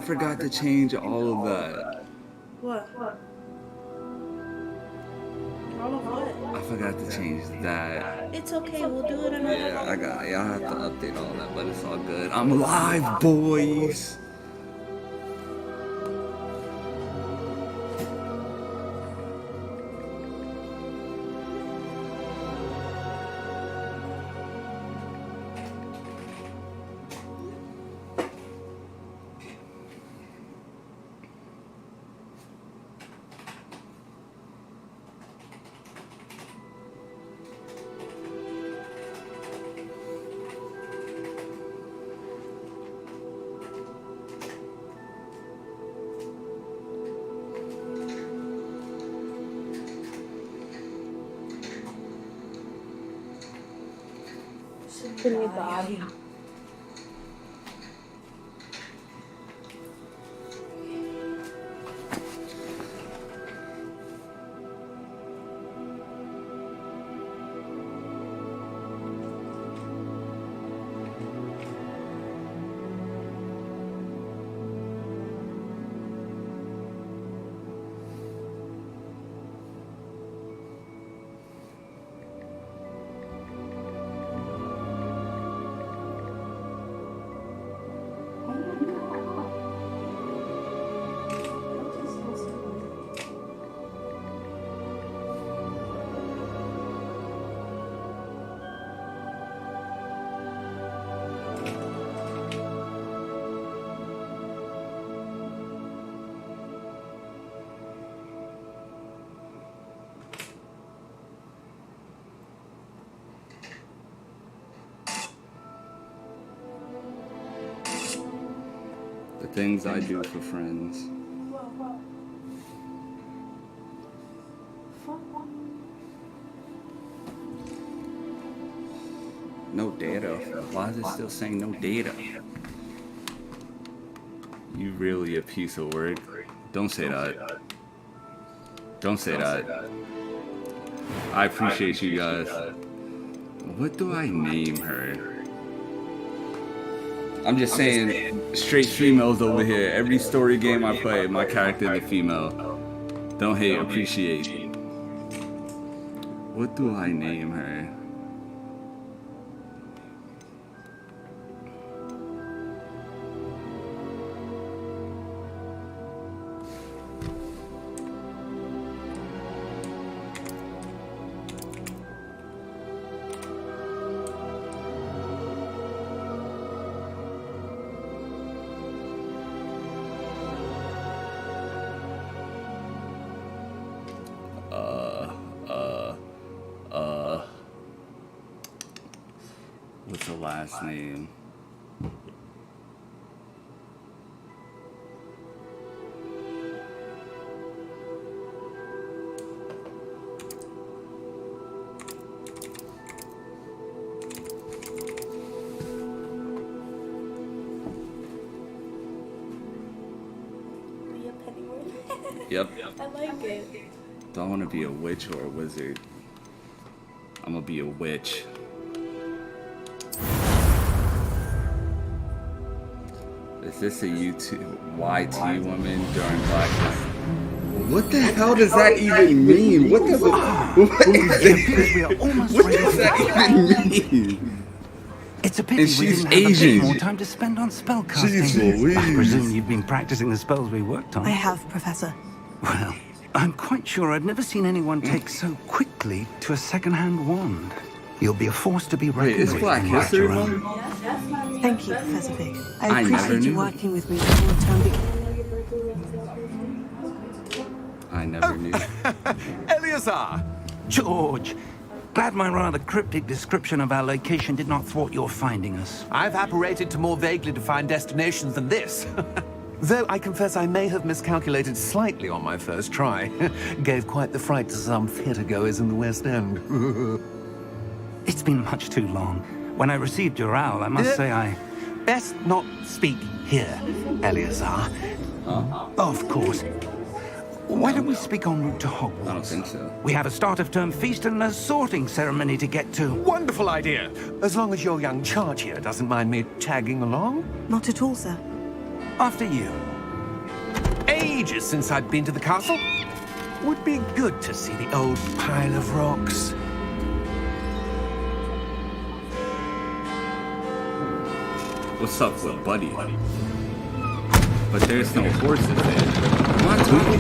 forgot to change all of that. What? All of what? I forgot to change that. It's okay, we'll do it another Yeah, time. I have to update all that, but it's all good. I'm alive, boys. In your body. The things I do for friends. No data. Why is it still saying no data? You really a piece of work. Don't say that. Don't say that. I appreciate you guys. What do I name her? I'm just saying, straight females over here. Every story game I play, my character is a female. Don't hate, appreciate. What do I name her? What's the last name? Be a Pennyworth. Yep. I like it. Do I want to be a witch or a wizard? I'm gonna be a witch. Is this a YT woman during Black Lives? What the hell does that even mean? What does that even mean? It's a pity And we she's didn't have a Asian. bit more time to spend on spellcasting. Jeez Louise. I presume you've been practicing the spells we worked on. I have, Professor. Well, I'm quite sure I've never seen anyone take so quickly to a second-hand wand. You'll be a force to be Wait, reckoned it's with. Black when you're History at your own. Month? Thank you, Professor Fig. I I never appreciate you knew. working with me before the term begins. I never knew. Eleazar! George, glad my rather cryptic description of our location did not thwart your finding us. I've apparated to more vaguely defined destinations than this. Though I confess I may have miscalculated slightly on my first try. Gave quite the fright to some theatergoers in the West End. It's been much too long. When I received your owl, I must say I... Best not speak here, Eleazar. Of course. Why don't we speak en route to Hogwarts? I don't think so. We have a start-of-term feast and a sorting ceremony to get to. Wonderful idea. As long as your young charge here doesn't mind me tagging along. Not at all, sir. After you. ages since I've been to the castle. Would be good to see the old pile of rocks. What's up, little buddy? But there's no horses there. Come on, Tweety.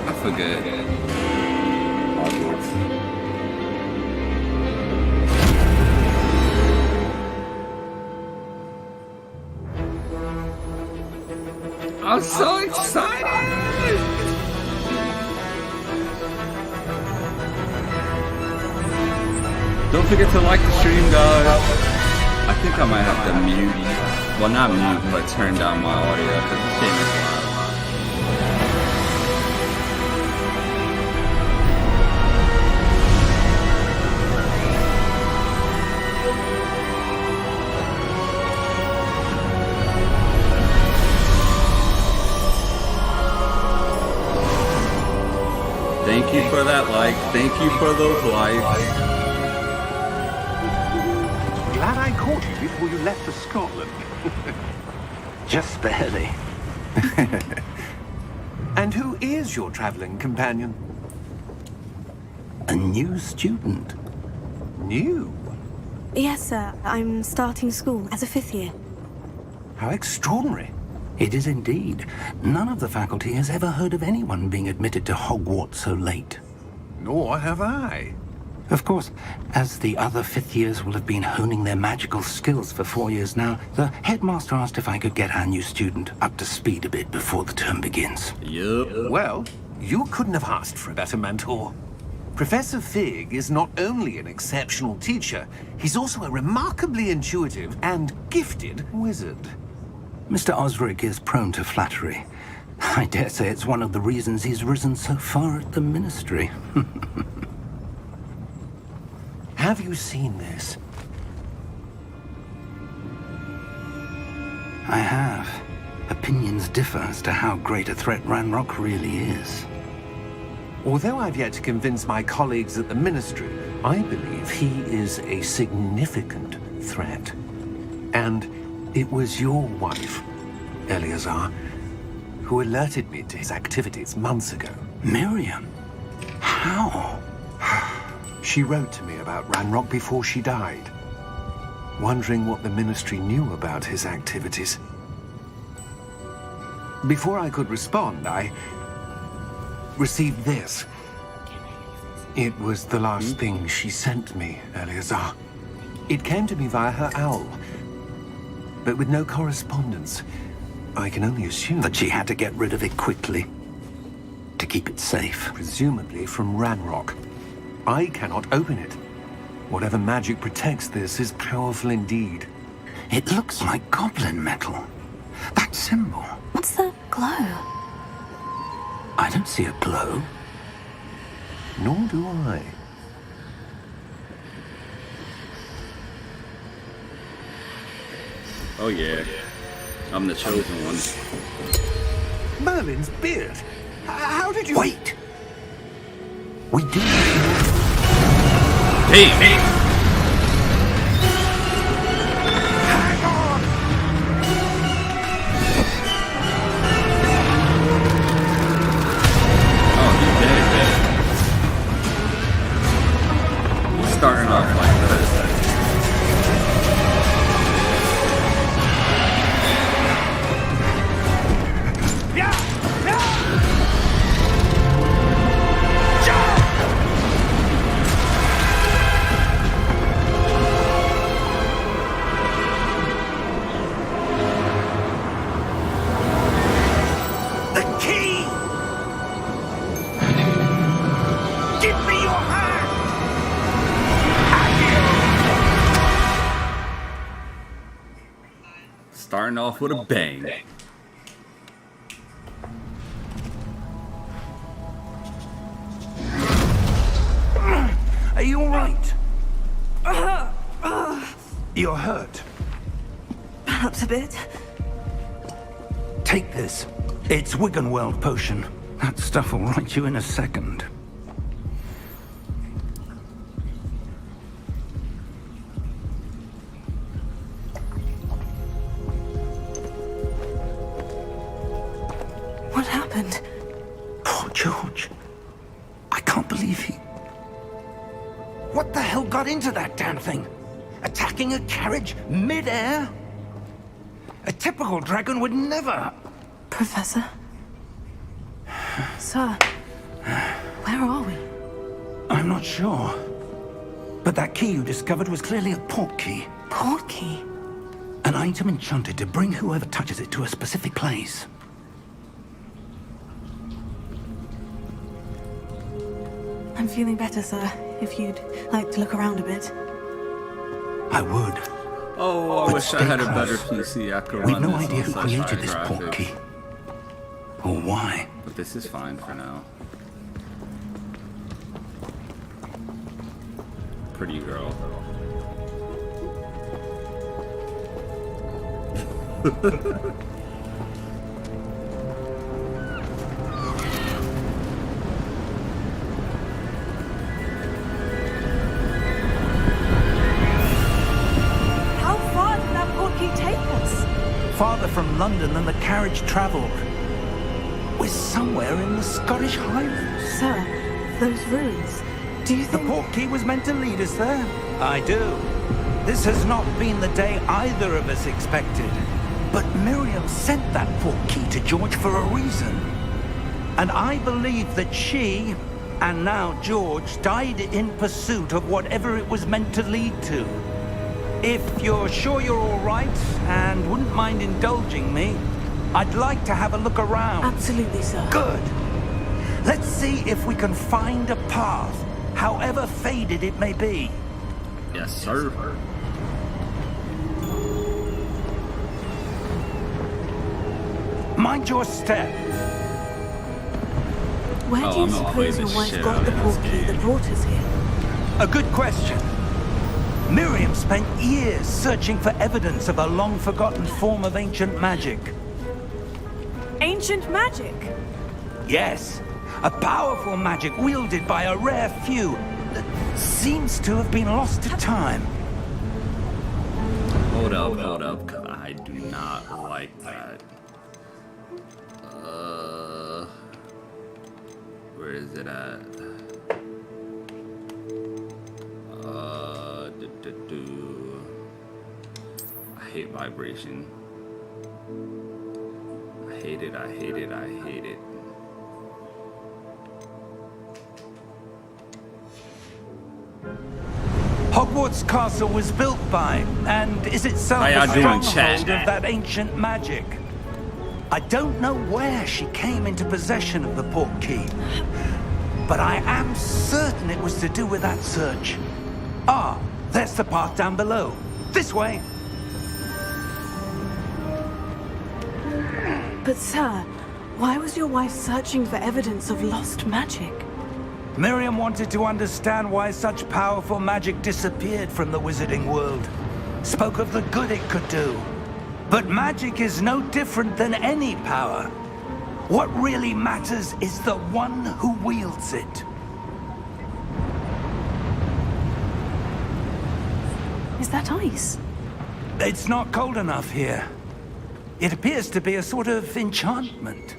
I forget. Hogwarts. I'm so excited! Don't forget to like the stream, guys. I think I might have to mute. Well, not mute, but turn down my audio because this game is loud. Thank you for that like. Thank you for those likes. Glad I caught you before you left for Scotland. Just barely. And who is your traveling companion? A new student. New? Yes, sir. I'm starting school as a 5th year. How extraordinary. It is indeed. None of the faculty has ever heard of anyone being admitted to Hogwarts so late. Nor have I. Of course, as the other 5th years will have been honing their magical skills for 4 years now, the headmaster asked if I could get our new student up to speed a bit before the term begins. Yup. Well, you couldn't have asked for a better mentor. Professor Fig is not only an exceptional teacher, he's also a remarkably intuitive and gifted wizard. Mr. Osric is prone to flattery. I dare say it's one of the reasons he's risen so far at the ministry. Have you seen this? I have. Opinions differ as to how great a threat Ranrock really is. Although I've yet to convince my colleagues at the Ministry, I believe he is a significant threat. And it was your wife, Eleazar, who alerted me to his activities months ago. Miriam? How? She wrote to me about Ranrock before she died, wondering what the Ministry knew about his activities. Before I could respond, I received this. It was the last thing she sent me, Eleazar. It came to me via her owl, but with no correspondence. I can only assume That she had to get rid of it quickly. To keep it safe. presumably from Ranrock. I cannot open it. Whatever magic protects this is powerful indeed. It looks like goblin metal. That symbol. What's the glow? I don't see a glow. Nor do I. Oh yeah. I'm the chosen one. Merlin's beard! How did you... Wait! We do. Hey! Oh, he's dead. He's starting off like this. The key! Give me your hand! Starting off with a bang. Are you all right? You're hurt. Perhaps a bit. Take this. It's Wiggenweld potion. That stuff will right you in a second. happened. Poor George. I can't believe he... What the hell got into that damn thing? Attacking a carriage mid-air? A typical dragon would never... Professor? Sir, where are we? I'm not sure. But that key you discovered was clearly a port key. Port key? An item enchanted to bring whoever touches it to a specific place. I'm feeling better, sir. If you'd like to look around a bit. I would. Oh, I But wish I stay had a close. better PC. I could We've run no this idea on who such created high this port graphics. key. Or why. But this is fine for now. Pretty girl. How far did that port key take us? Farther from London than the carriage travelled. We're somewhere in the Scottish Highlands. Sir, those ruins. Do you The think... port key was meant to lead us there? I do. This has not been the day either of us expected. But Miriam sent that port key to George for a reason. And I believe that she, and now George, died in pursuit of whatever it was meant to lead to. If you're sure you're all right, and wouldn't mind indulging me, I'd like to have a look around. Absolutely, sir. Good. Let's see if we can find a path, however faded it may be. Yes, sir. Mind your step. Where do Oh, you I'm not suppose playing your this wife shit got out the of port this key game. that brought us here? A good question. Miriam spent years searching for evidence of a long-forgotten form of ancient magic. Ancient magic? Yes, a powerful magic wielded by a rare few that seems to have been lost to time. Hold up, 'cause I do not like that. Where is it at? I hate vibration. I hate it, I hate it, I hate it. Hogwarts Castle was built by, and is itself How a y'all doing, stronghold chat? of that ancient magic. I don't know where she came into possession of the port key, but I am certain it was to do with that search. Ah, there's the path down below. This way. But sir, why was your wife searching for evidence of lost magic? Miriam wanted to understand why such powerful magic disappeared from the wizarding world. Spoke of the good it could do. But magic is no different than any power. What really matters is the one who wields it. Is that ice? It's not cold enough here. It appears to be a sort of enchantment.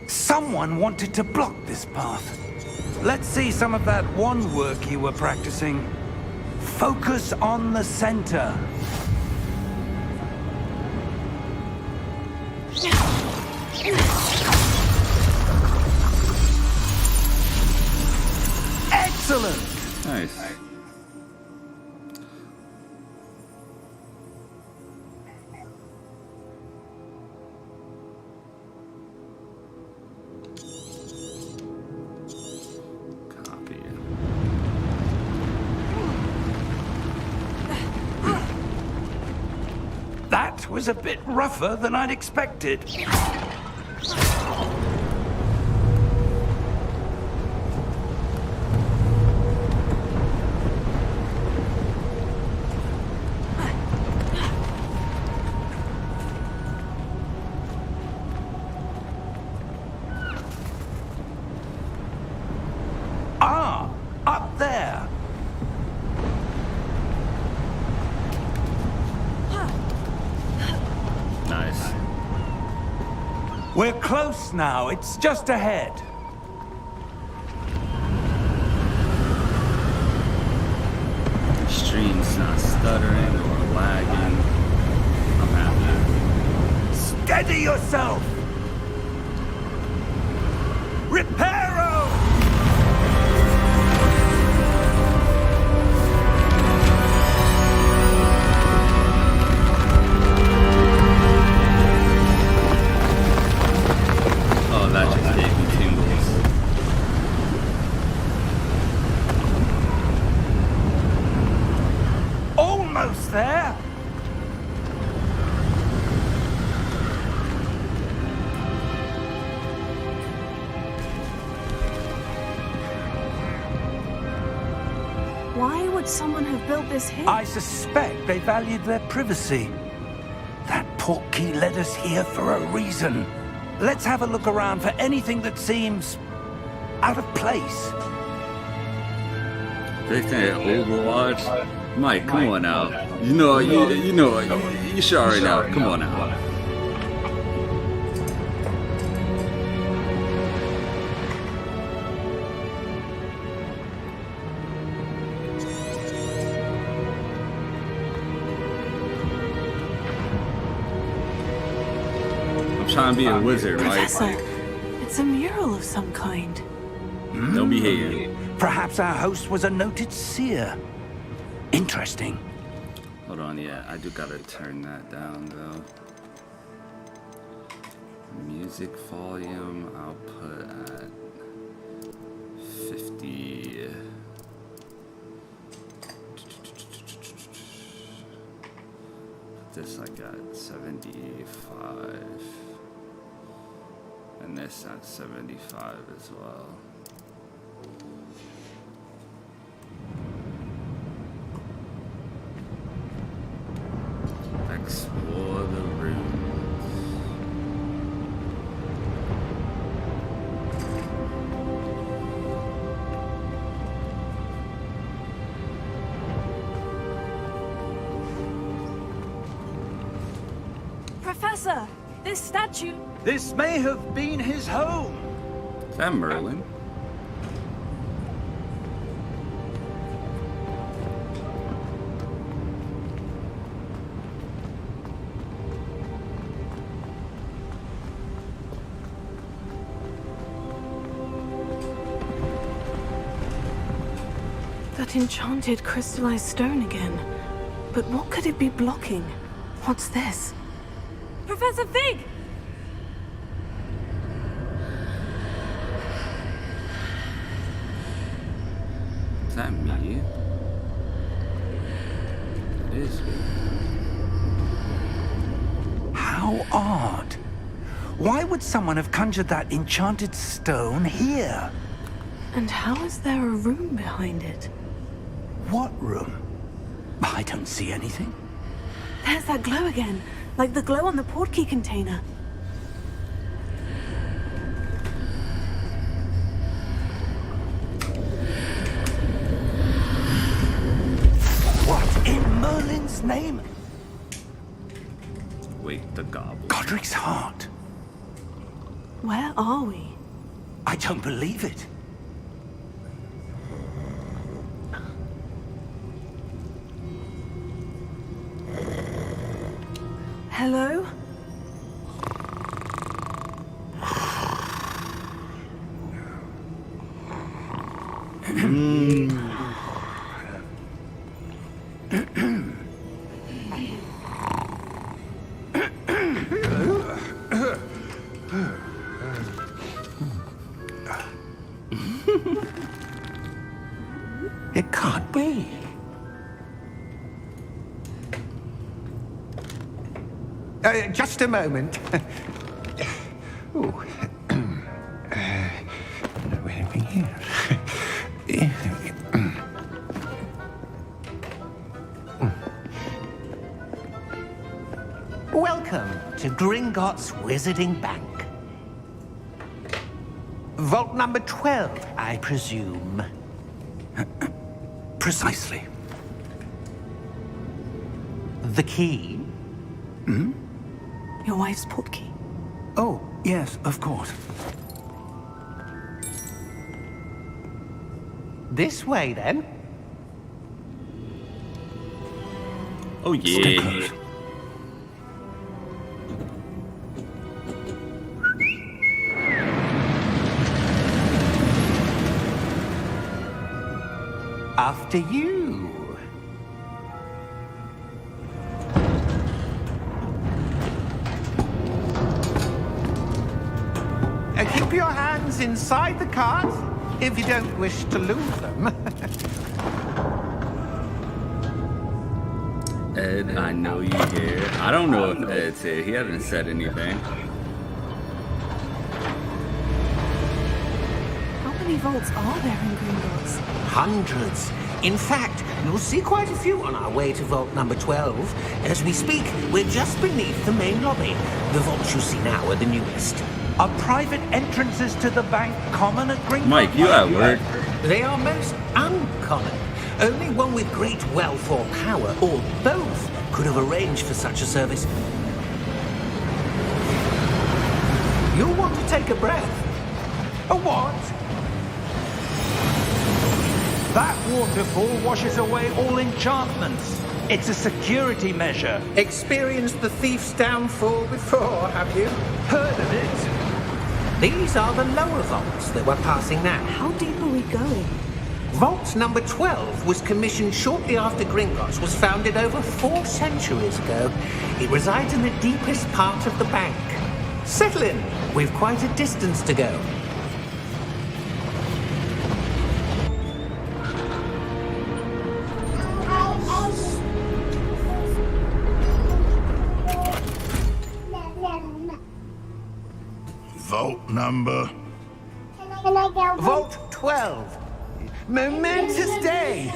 Someone wanted to block this path. Let's see some of that wand work you were practicing. Focus on the center. Excellent! Nice. Copy. That was a bit rougher than I'd expected. Ah, up there. Nice. We're close now. It's just ahead. The stream's not stuttering or lagging. I'm happy. Steady yourself! Reparo! Oh, that just gave me tingles. Almost there! Why would someone have built this here? I suspect they valued their privacy. That portkey led us here for a reason. Let's have a look around for anything that seems out of place. They think Overwatch? Mike, come on now. You know, you should already know. Come on now. I'm trying to be a wizard, Mike. Professor, it's a mural of some kind. Don't be hating. Perhaps our host was a noted seer. Interesting. Hold on, yeah, I do gotta turn that down though. Music volume, I'll put at 50. This I got 75. And this at 75 as well. Explore the rooms. Professor, this statue... This may have been his home. Is that Merlin? That enchanted crystallized stone again. But what could it be blocking? What's this? Professor Fig! Is that me? It is me. How odd. Why would someone have conjured that enchanted stone here? And how is there a room behind it? What room? I don't see anything. There's that glow again, like the glow on the portkey container. What in Merlin's name? Wake the goblin. Godric's heart. Where are we? I don't believe it. Hello? It can't be. Just a moment. Oh. Where are we here? Welcome to Gringotts Wizarding Bank. Vault number 12, I presume. Precisely. The key? Your wife's portkey. Oh, yes, of course. This way, then. Oh Stay yeah. close. After you. Keep your hands inside the cart if you don't wish to lose them. Ed, I know you here. I don't know if Ed's here. He hasn't said anything. How many vaults are there in Gringotts? Hundreds. In fact, you'll see quite a few on our way to vault number 12. As we speak, we're just beneath the main lobby. The vaults you see now are the newest. Are private entrances to the bank common at Gringotts? Mike, you at work? They are most uncommon. Only one with great wealth or power, or both, could have arranged for such a service. You'll want to take a breath. A what? That waterfall washes away all enchantments. It's a security measure. Experienced the thief's downfall before, have you? Heard of it? These are the lower vaults that we're passing now. How deep are we going? Vault number 12 was commissioned shortly after Gringotts was founded over 4 centuries ago. It resides in the deepest part of the bank. Settle in. We've quite a distance to go. Vault number. Can I go? Vault 12. Momentous day.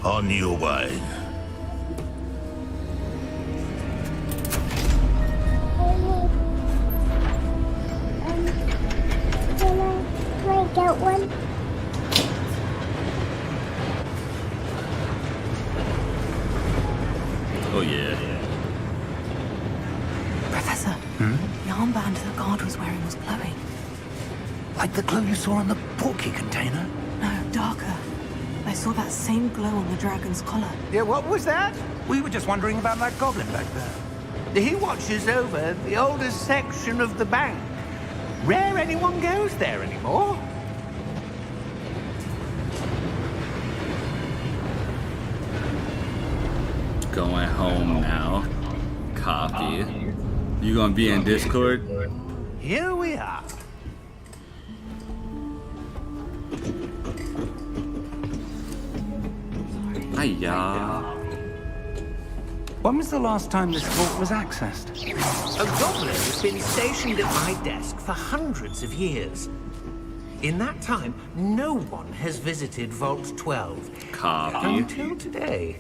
On your way. Can I get one? Oh yeah. Professor, the armband the guard was wearing was glowing. Like the glow you saw on the portkey container? No, darker. I saw that same glow on the dragon's collar. Yeah, what was that? We were just wondering about that goblin back there. He watches over the oldest section of the bank. Rare anyone goes there anymore. Going home now. Copy. You gonna be in Discord? Here we are. Hiya. When was the last time this vault was accessed? A goblin has been stationed at my desk for hundreds of years. In that time, no one has visited Vault 12. Copy. Until today.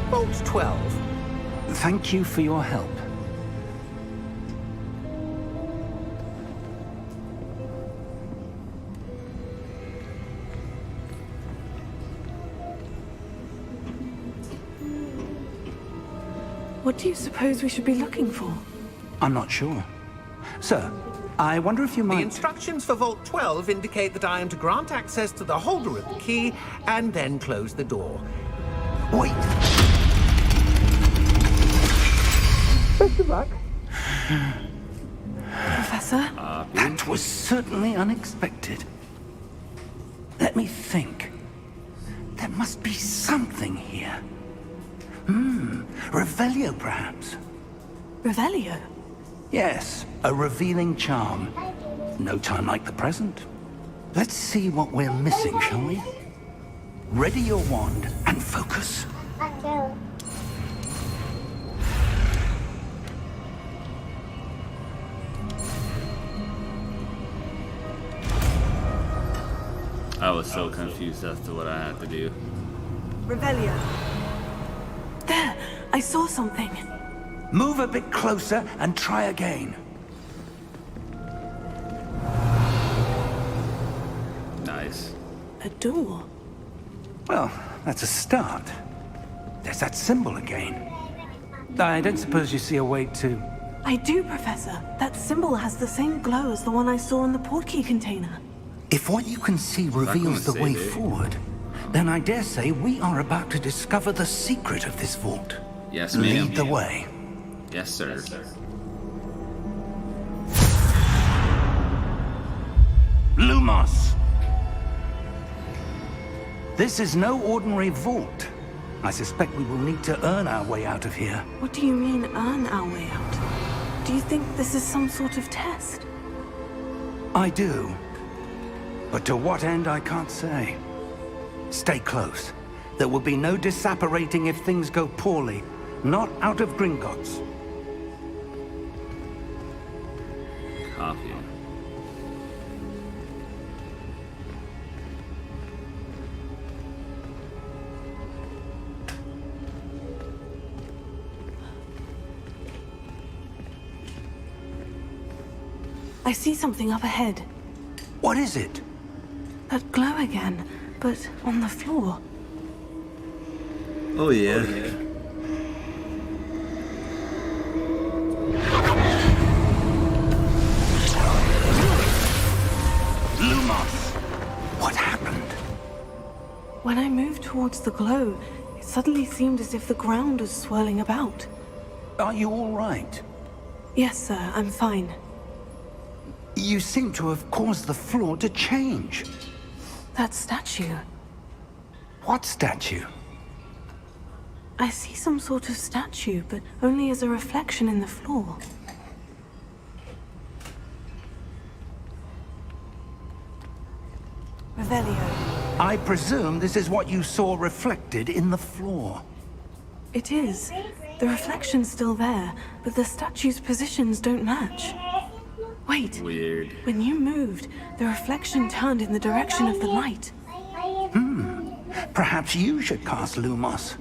Vault 12. Thank you for your help. What do you suppose we should be looking for? I'm not sure. Sir, I wonder if you The might... instructions for Vault 12 indicate that I am to grant access to the holder of the key and then close the door. Wait! Best of luck. Professor? That was certainly unexpected. Let me think. There must be something here. Revelio, perhaps? Revelio? Yes, a revealing charm. No time like the present. Let's see what we're missing, shall we? Ready your wand and focus. Okay. I was so confused as to what I had to do. Revelio. There! I saw something. Move a bit closer and try again. Nice. A door. Well, that's a start. There's that symbol again. I don't suppose you see a way to... I do, Professor. That symbol has the same glow as the one I saw in the portkey container. If what you can see reveals the way forward, then I dare say we are about to discover the secret of this vault. Yes, ma'am. Lead the way. Yes, sir. Lumos! This is no ordinary vault. I suspect we will need to earn our way out of here. What do you mean, earn our way out? Do you think this is some sort of test? I do. But to what end, I can't say. Stay close. There will be no disapparating if things go poorly. Not out of Gringotts. Copy. I see something up ahead. What is it? That glow again, but on the floor. Oh, yeah. Lumos! What happened? When I moved towards the glow, it suddenly seemed as if the ground was swirling about. Are you all right? Yes, sir, I'm fine. You seem to have caused the floor to change. That statue. What statue? I see some sort of statue, but only as a reflection in the floor. Revelio. I presume this is what you saw reflected in the floor. It is. The reflection's still there, but the statue's positions don't match. Wait. Weird. When you moved, the reflection turned in the direction of the light. Perhaps you should cast Lumos.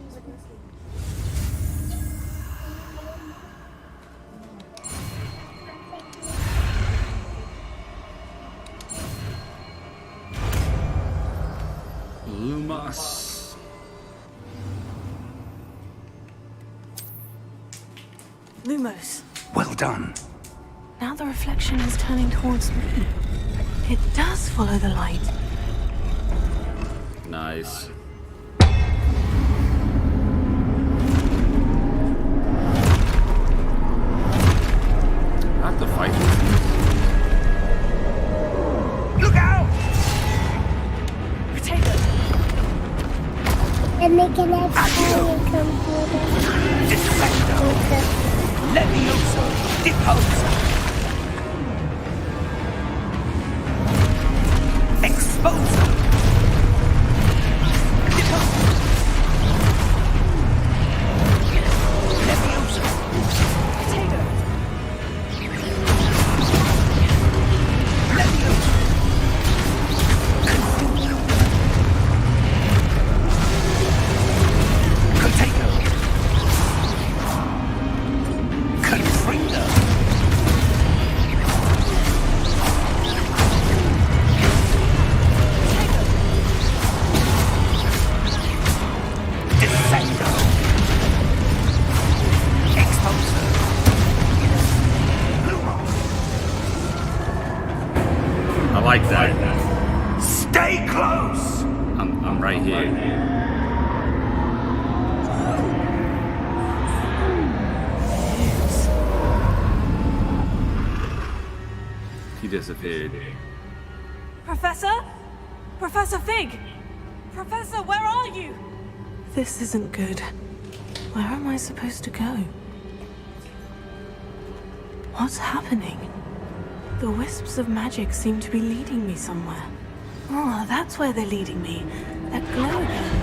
Lumos. Lumos. Well done. Now the reflection is turning towards me. It does follow the light. Nice. I have to fight this. Look out! Potato. And they can actually computer. Defecto! Levioso! Deposa! Exposa! Deposa! Levioso! Potato. Levioso! Potato! Confringo! Defendo! Exposer! Lumos! I like that. Stay close! I'm right here. He disappeared. Professor? Professor Fig! Professor, where are you? This isn't good. Where am I supposed to go? What's happening? The wisps of magic seem to be leading me somewhere. Oh, that's where they're leading me. That glow again.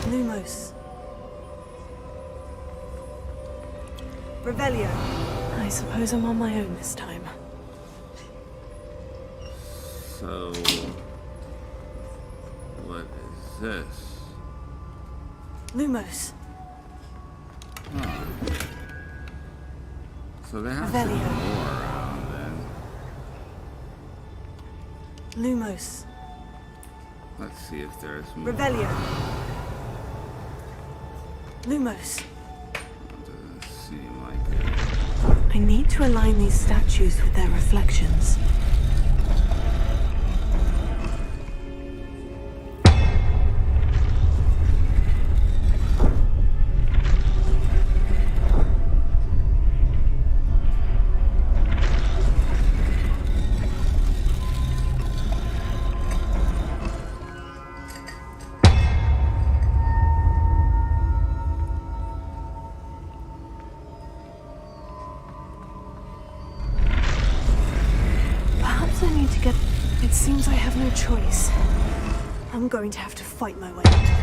Lumos. Revelio. I suppose I'm on my own this time. So this? Lumos. Huh. So they have some Revelio. more around then. Lumos. Let's see if there's more. Revelio. Lumos. Doesn't seem like it. I need to align these statues with their reflections. It seems I have no choice. I'm going to have to fight my way out of here.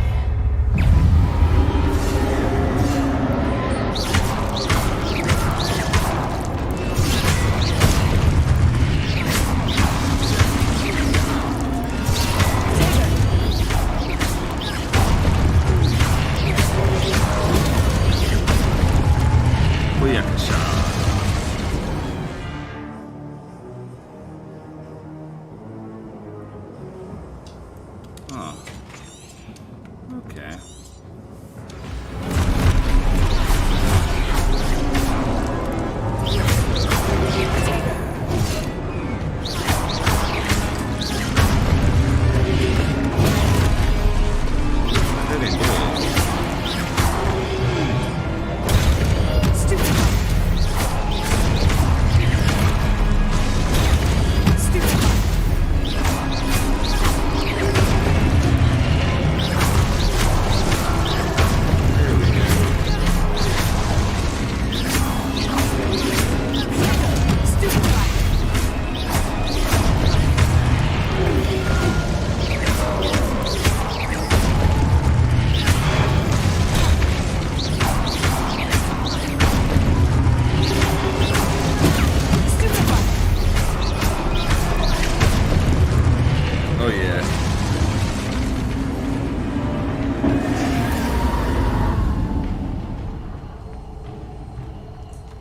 Huh. Okay.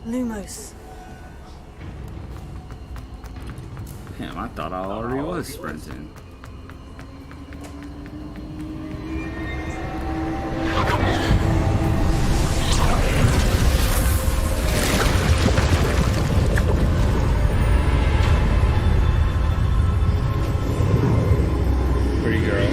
Lumos. Damn, I thought I already was sprinting. Pretty girl.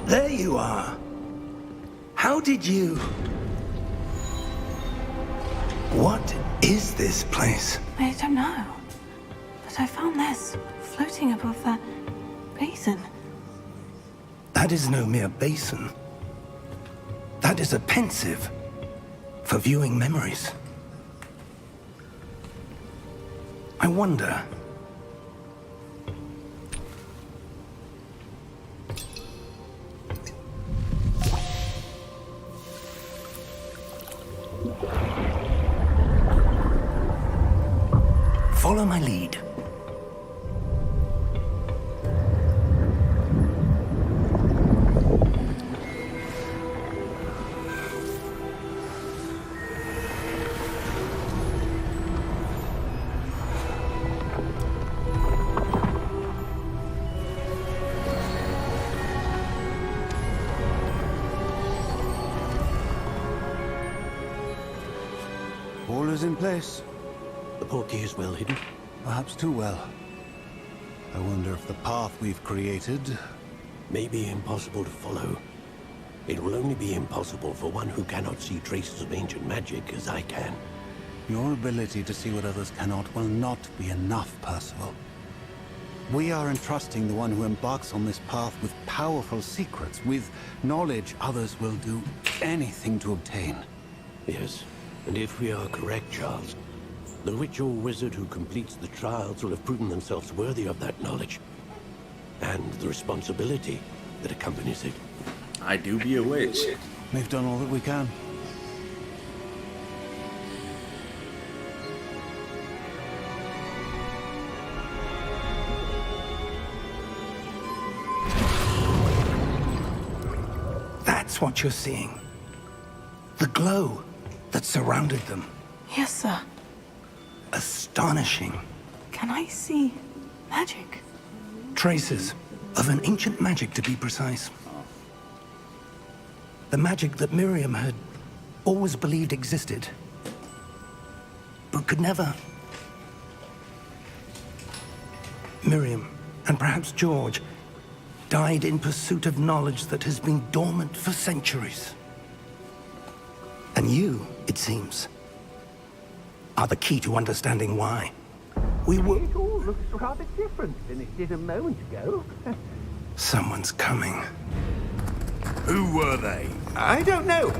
There you are. How did you... What is this place? I don't know. But I found this floating above that basin. That is no mere basin. That is a pensive for viewing memories. I wonder... Follow my lead. All is in place. The portkey is well hidden. Perhaps too well. I wonder if the path we've created... May be impossible to follow. It will only be impossible for one who cannot see traces of ancient magic as I can. Your ability to see what others cannot will not be enough, Percival. We are entrusting the one who embarks on this path with powerful secrets, with knowledge others will do anything to obtain. Yes, and if we are correct, Charles, the witch or wizard who completes the trials will have proven themselves worthy of that knowledge. And the responsibility that accompanies it. I do be a witch. We've done all that we can. That's what you're seeing. The glow that surrounded them. Yes, sir. Astonishing. Can I see magic? Traces of an ancient magic, to be precise. The magic that Miriam had always believed existed, but could never. Miriam, and perhaps George, died in pursuit of knowledge that has been dormant for centuries. And you, it seems, are the key to understanding why. We were... It all looks rather different than it did a moment ago. Someone's coming. Who were they? I don't know.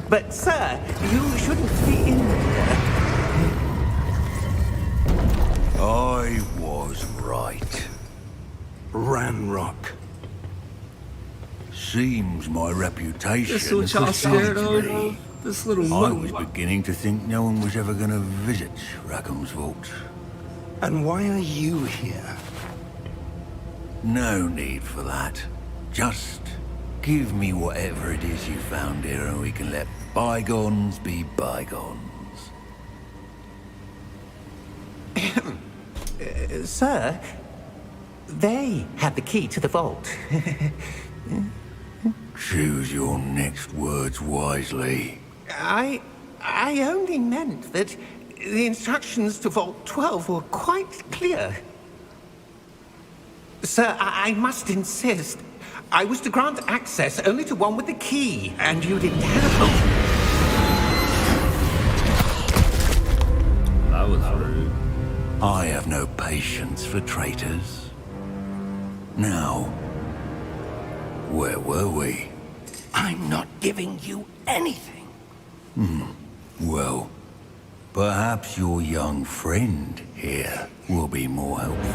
But, sir, you shouldn't be in there. I was right. Ranrock. Seems my reputation This what y'all scared of? This little I monkey. was beginning to think no one was ever going to visit Rackham's vault. And why are you here? No need for that. Just give me whatever it is you found here and we can let bygones be bygones. Sir, they had the key to the vault. Choose your next words wisely. I only meant that the instructions to Vault 12 were quite clear. Sir, I must insist. I was to grant access only to one with the key, and you didn't have it. That was rude. I have no patience for traitors. Now, where were we? I'm not giving you anything. Well, perhaps your young friend here will be more helpful.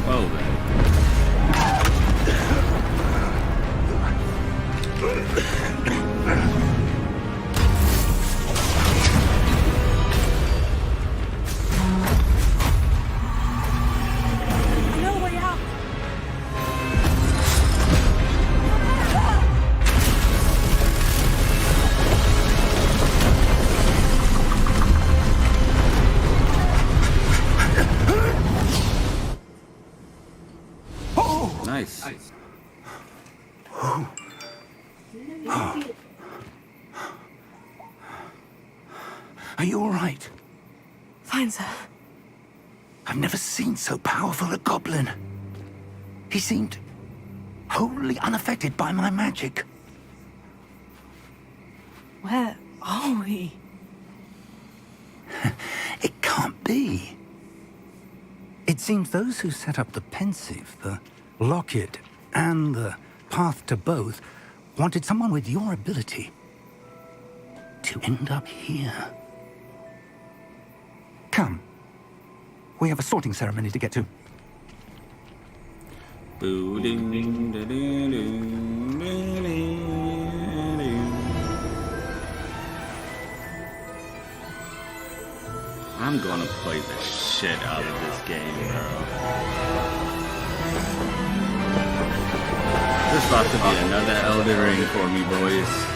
Well then. No way out. Nice. Are you all right? Fine, sir. I've never seen so powerful a goblin. He seemed wholly unaffected by my magic. Where are we? It can't be. It seems those who set up the Pensive, the Locket, and the Path to Both wanted someone with your ability to end up here. Come. We have a sorting ceremony to get to. Boo ding ding da ding ding ding ding. I'm gonna play the shit out of this game, bro. This about to be another Elden Ring for me, boys.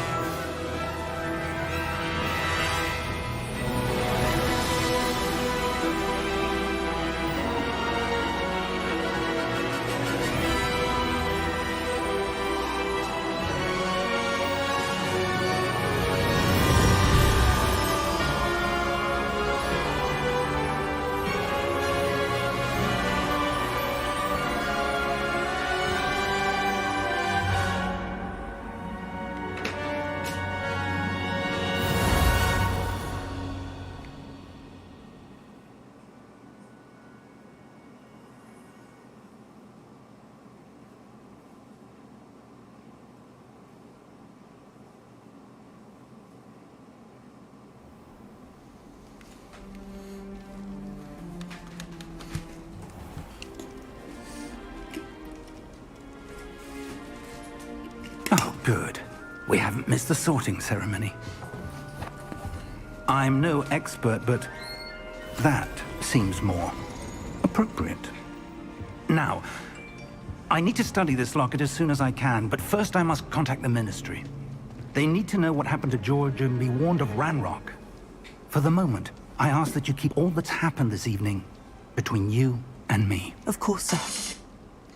Good. We haven't missed the sorting ceremony. I'm no expert, but that seems more appropriate. Now, I need to study this locket as soon as I can, but first I must contact the Ministry. They need to know what happened to George and be warned of Ranrock. For the moment, I ask that you keep all that's happened this evening between you and me. Of course, sir.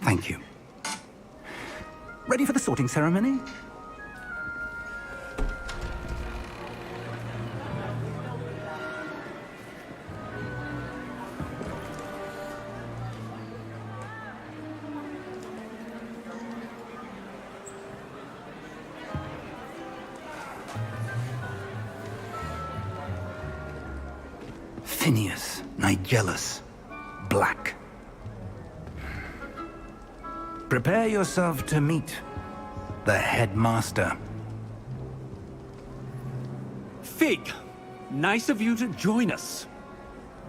Thank you. Ready for the sorting ceremony? Phineas, Nigellus, Black. Prepare yourself to meet the headmaster. Fig, nice of you to join us.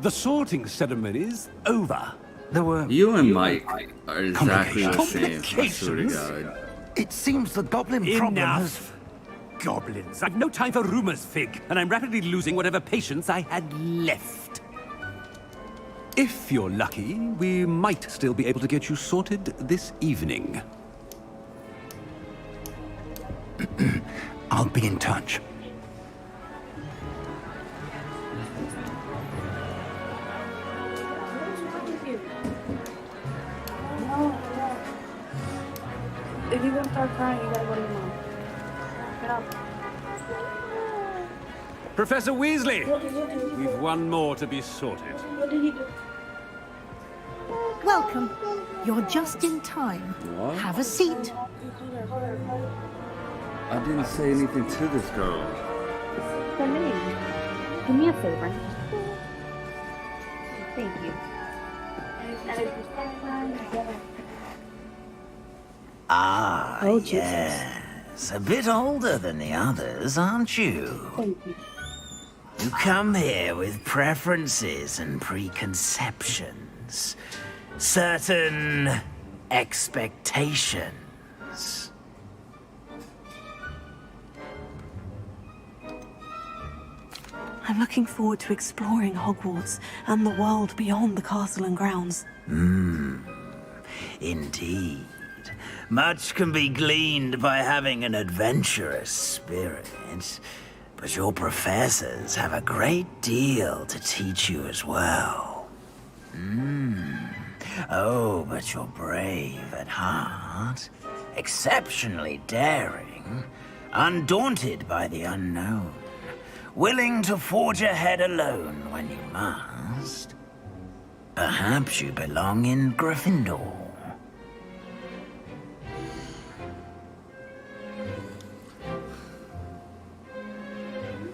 The sorting ceremony's over. There were... You and Mike are exactly the same, I swear to God. It seems the goblin problem has... Enough! Goblins. I've no time for rumors, Fig, and I'm rapidly losing whatever patience I had left. If you're lucky, we might still be able to get you sorted this evening. I'll be in touch. If you're gonna start crying, you gotta go to your mom. Get up. Professor Weasley! We've one more to be sorted. What did he do? Welcome. You're just in time. What? Have a seat. I didn't say anything to this girl. For me. Do me a favor. Thank you. Ah, Oh, Jesus. yes. A bit older than the others, aren't you? Thank you. You come here with preferences and preconceptions. Certain expectations. I'm looking forward to exploring Hogwarts and the world beyond the castle and grounds. Indeed. Much can be gleaned by having an adventurous spirit, but your professors have a great deal to teach you as well. Oh, but you're brave at heart, exceptionally daring, undaunted by the unknown, willing to forge ahead alone when you must. Perhaps you belong in Gryffindor.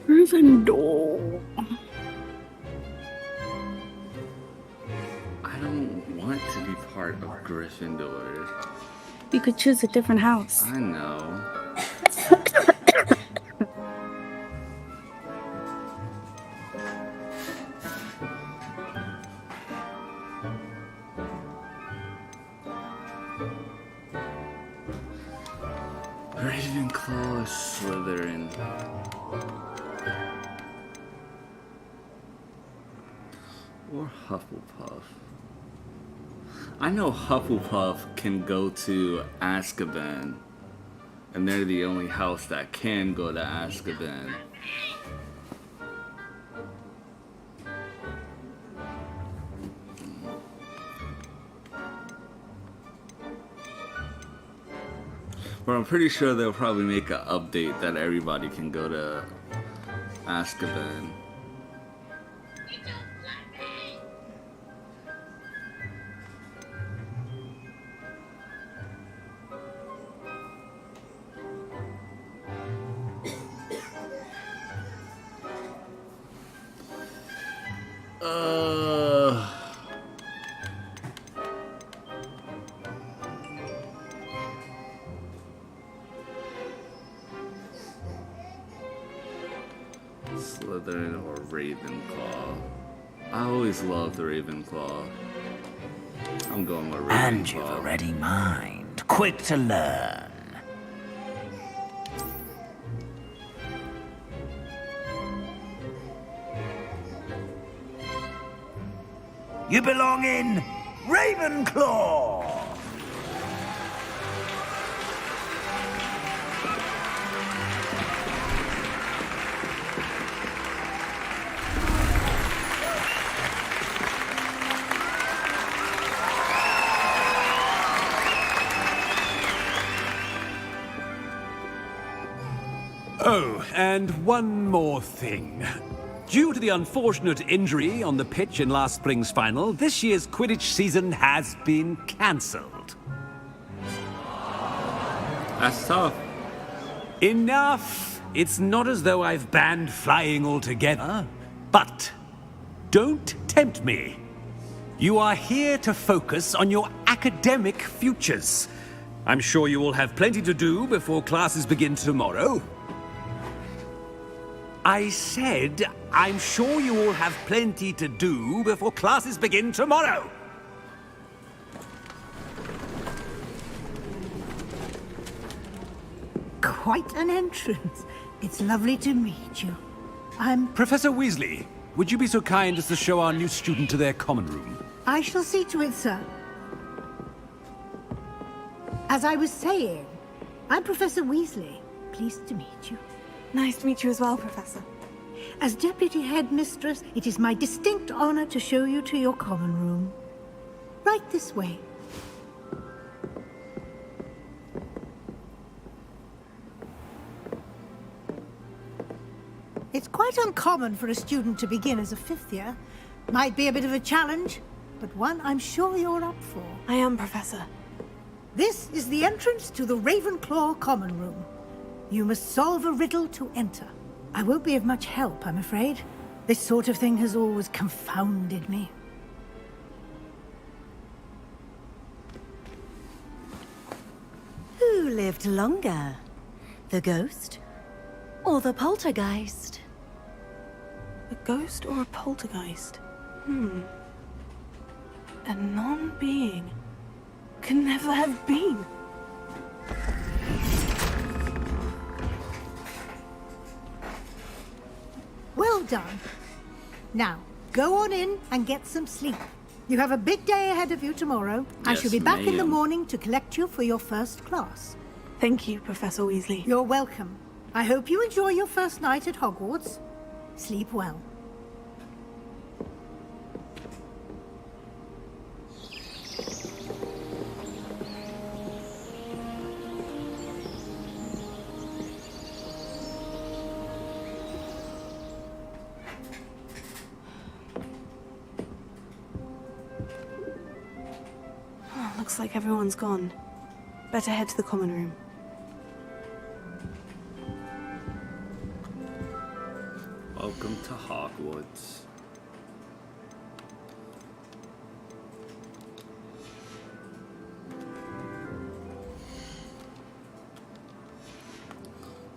Gryffindor. I don't want to be part of Gryffindor. You could choose a different house. I know. Ravenclaw or Slytherin? Or Hufflepuff? I know Hufflepuff can go to Azkaban, and they're the only house that can go to Azkaban. But I'm pretty sure they'll probably make an update that everybody can go to Azkaban. Slytherin or Ravenclaw? I always loved the Ravenclaw. I'm going with Ravenclaw. And you've a ready mind, quick to learn. You belong in Ravenclaw! Oh, and one more thing. Due to the unfortunate injury on the pitch in last spring's final, this year's Quidditch season has been cancelled. That's tough. Enough! It's not as though I've banned flying altogether. But don't tempt me. You are here to focus on your academic futures. I'm sure you will have plenty to do before classes begin tomorrow. I said, I'm sure you all have plenty to do before classes begin tomorrow. Quite an entrance. It's lovely to meet you. I'm... Professor Weasley, would you be so kind as to show our new student to their common room? I shall see to it, sir. As I was saying, I'm Professor Weasley. Pleased to meet you. Nice to meet you as well, Professor. As Deputy Headmistress, it is my distinct honor to show you to your common room. Right this way. It's quite uncommon for a student to begin as a fifth year. Might be a bit of a challenge, but one I'm sure you're up for. I am, Professor. This is the entrance to the Ravenclaw common room. You must solve a riddle to enter. I won't be of much help, I'm afraid. This sort of thing has always confounded me. Who lived longer? The ghost or the poltergeist? A ghost or a poltergeist? A non-being can never have been. Well done. Now, go on in and get some sleep. You have a big day ahead of you tomorrow. I shall be back in the morning to collect you for your first class. Thank you, Professor Weasley. You're welcome. I hope you enjoy your first night at Hogwarts. Sleep well. Looks like everyone's gone. Better head to the common room. Welcome to Hogwarts.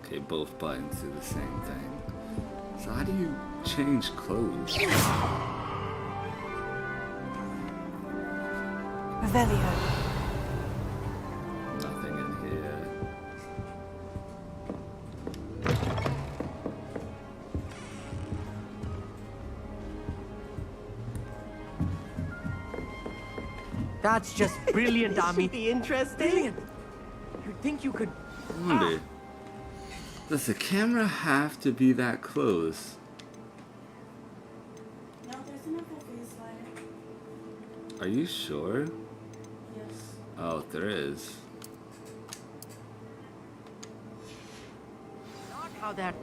Okay, both buttons do the same thing. So how do you change clothes? Revelio. Nothing in here. That's just brilliant, Ami. Be interesting. Brilliant. You'd think you could... Wonder, does the camera have to be that close? No, there's enough for you, Slider. Are you sure? Yes. Oh, there is. Not how that...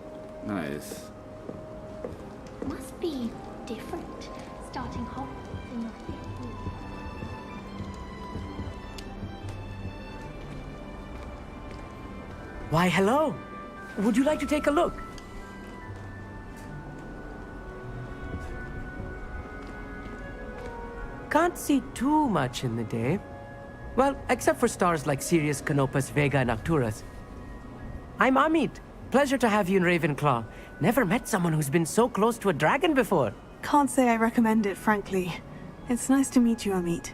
Nice. Must be different, starting Hogwarts in the fifth year. Why, hello. Would you like to take a look? Can't see too much in the day. Well, except for stars like Sirius, Canopus, Vega, and Arcturus. I'm Amit. Pleasure to have you in Ravenclaw. Never met someone who's been so close to a dragon before. Can't say I recommend it, frankly. It's nice to meet you, Amit.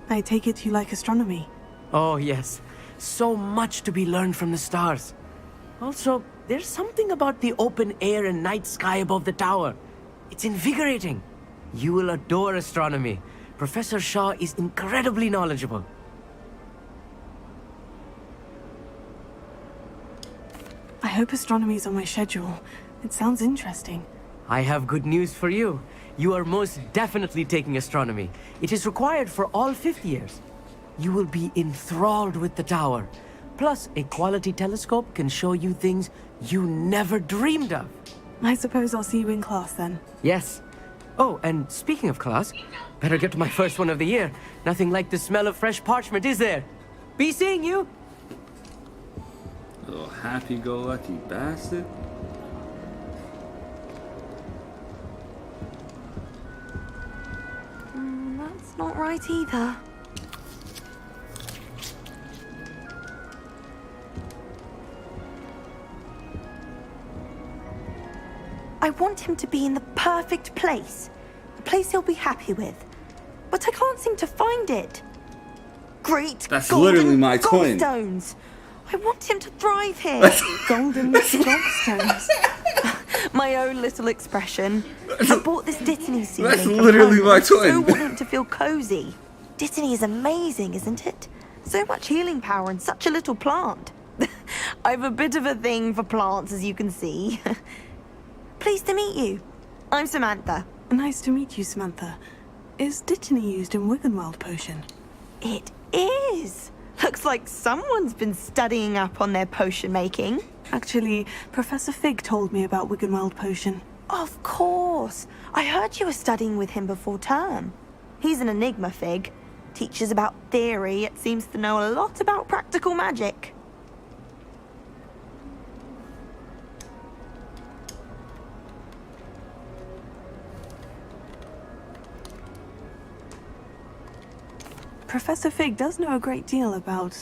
I take it you like astronomy. Oh, yes. So much to be learned from the stars. Also, there's something about the open air and night sky above the tower. It's invigorating. You will adore astronomy. Professor Shaw is incredibly knowledgeable. I hope astronomy is on my schedule. It sounds interesting. I have good news for you. You are most definitely taking astronomy. It is required for all 5th years. You will be enthralled with the tower. Plus, a quality telescope can show you things you never dreamed of. I suppose I'll see you in class then. Yes. Oh, and speaking of class, better get to my first one of the year. Nothing like the smell of fresh parchment, is there? Be seeing you! Little happy-go-lucky bastard. That's not right either. I want him to be in the perfect place. A place he'll be happy with. But I can't seem to find it. Great That's literally my twin. gobstones. I want him to thrive here. Golden gobstones. My own little expression. I bought this Dittany seedling. That's literally my I so twin. want him to feel cozy. Dittany is amazing, isn't it? So much healing power in such a little plant. I have a bit of a thing for plants, as you can see. Pleased to meet you. I'm Samantha. Nice to meet you, Samantha. Is Dittany used in Wiggenweld potion? It is. Looks like someone's been studying up on their potion making. Actually, Professor Fig told me about Wiggenweld potion. Of course. I heard you were studying with him before term. He's an enigma, Fig. Teaches about theory, yet seems to know a lot about practical magic. Professor Fig does know a great deal about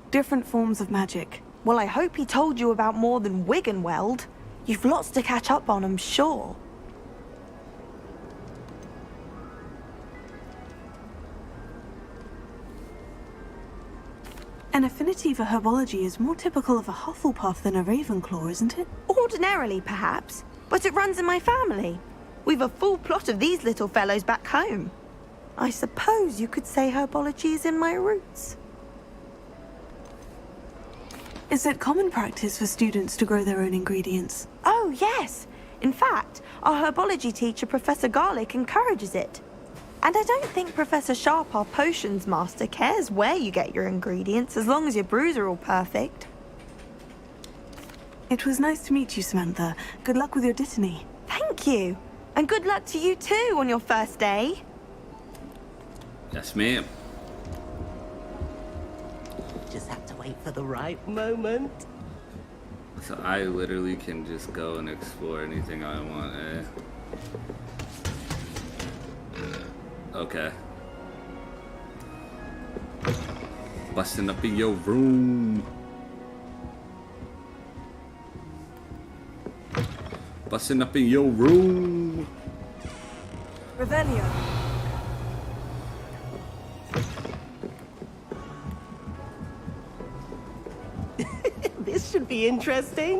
different forms of magic. Well, I hope he told you about more than Wiggenweld. You've lots to catch up on, I'm sure. An affinity for herbology is more typical of a Hufflepuff than a Ravenclaw, isn't it? Ordinarily, perhaps, but it runs in my family. We've a full plot of these little fellows back home. I suppose you could say herbology is in my roots. Is it common practice for students to grow their own ingredients? Oh, yes. In fact, our herbology teacher, Professor Garlick, encourages it. And I don't think Professor Sharp, our potions master, cares where you get your ingredients, as long as your brews are all perfect. It was nice to meet you, Samantha. Good luck with your Dittany. Thank you. And good luck to you too on your first day. Yes, ma'am. Just have to wait for the right moment. So I literally can just go and explore anything I want, eh? Okay. Busting up in your room. Busting up in your room. Revelio. This should be interesting.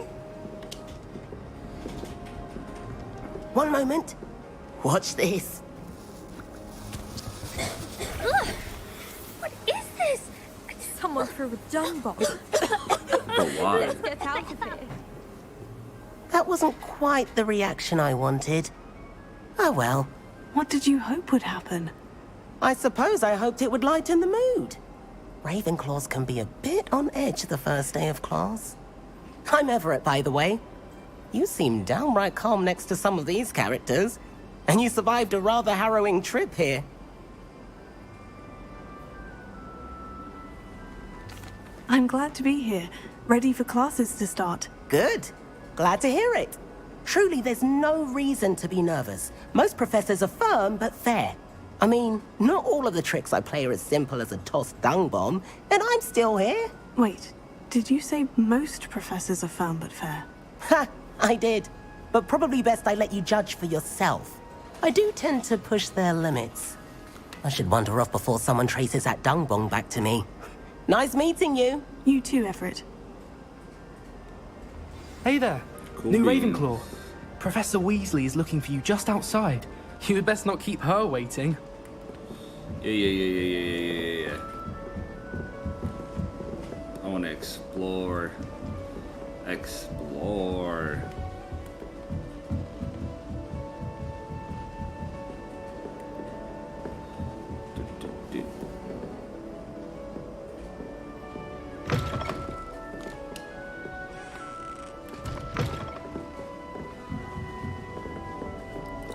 One moment. Watch this. What is this? Someone threw a dung bomb. But why? Let's get out of here. That wasn't quite the reaction I wanted. Oh well. What did you hope would happen? I suppose I hoped it would lighten the mood. Ravenclaws can be a bit on edge the first day of class. I'm Everett, by the way. You seem downright calm next to some of these characters, and you survived a rather harrowing trip here. I'm glad to be here, ready for classes to start. Good. Glad to hear it. Truly, there's no reason to be nervous. Most professors are firm but fair. I mean, not all of the tricks I play are as simple as a tossed dung bomb, and I'm still here. Wait, did you say most professors are firm but fair? Ha! I did. But probably best I let you judge for yourself. I do tend to push their limits. I should wander off before someone traces that dung bomb back to me. Nice meeting you. You too, Everett. Hey there. Cool New beans. Ravenclaw. Professor Weasley is looking for you just outside. You best not keep her waiting. Yeah. I want to explore.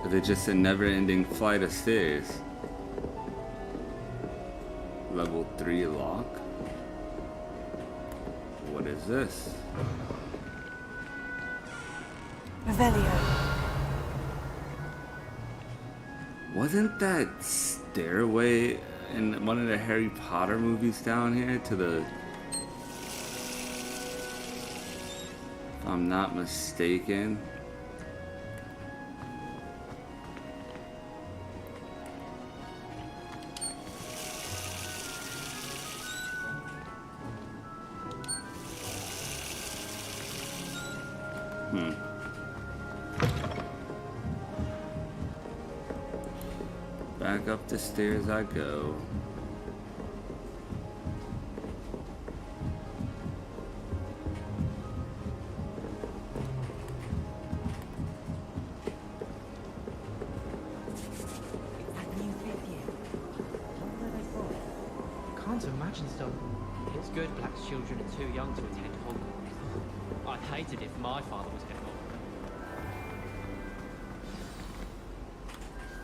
If it's just a never-ending flight of stairs. Level 3 lock. What is this? Revelio. Wasn't that stairway in one of the Harry Potter movies down here to the... If I'm not mistaken. Back up the stairs I go. Can't imagine so. It's good Black's children are too young to attend Hogwarts. I'd hate it if my father was head Hogwarts.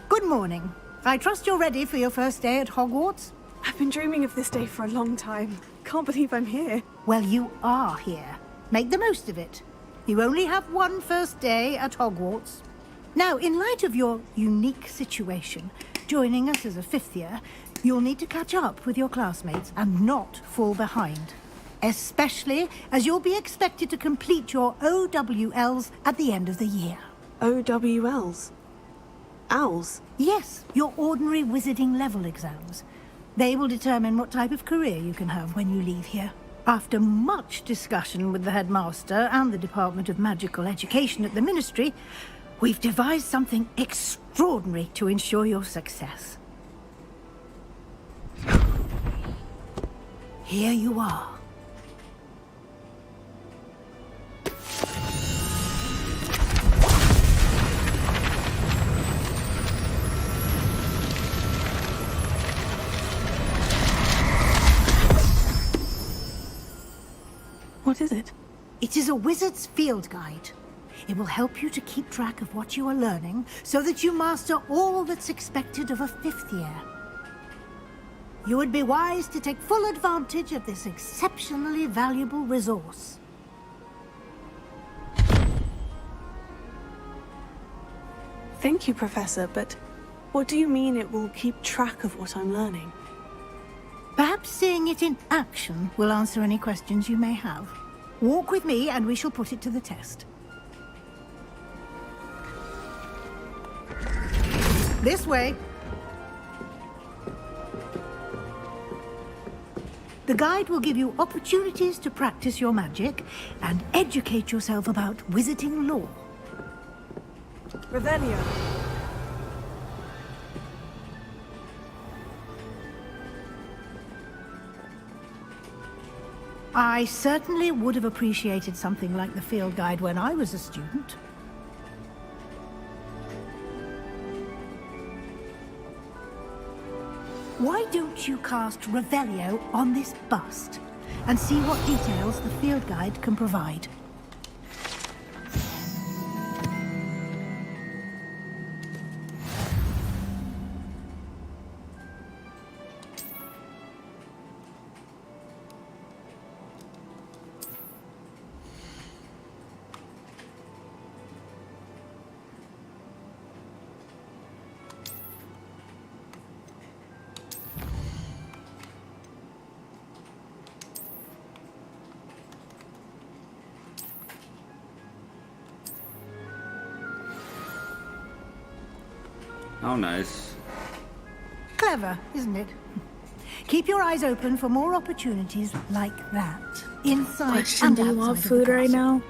Good morning. I trust you're ready for your first day at Hogwarts? I've been dreaming of this day for a long time. Can't believe I'm here. Well, you are here. Make the most of it. You only have one first day at Hogwarts. Now, in light of your unique situation, joining us as a fifth year, you'll need to catch up with your classmates and not fall behind. Especially as you'll be expected to complete your OWLs at the end of the year. OWLs? Owls? Yes, your ordinary wizarding level exams. They will determine what type of career you can have when you leave here. After much discussion with the headmaster and the Department of Magical Education at the Ministry, we've devised something extraordinary to ensure your success. Here you are. What is it? It is a wizard's field guide. It will help you to keep track of what you are learning so that you master all that's expected of a fifth year. You would be wise to take full advantage of this exceptionally valuable resource. Thank you, Professor, but what do you mean it will keep track of what I'm learning? Perhaps seeing it in action will answer any questions you may have. Walk with me and we shall put it to the test. This way. The guide will give you opportunities to practice your magic and educate yourself about wizarding lore. Revelio. I certainly would have appreciated something like the field guide when I was a student. Why don't you cast Revelio on this bust and see what details the field guide can provide? How nice. Clever, isn't it? Keep your eyes open for more opportunities like that. Inside Question, and do you outside want of the food right castle.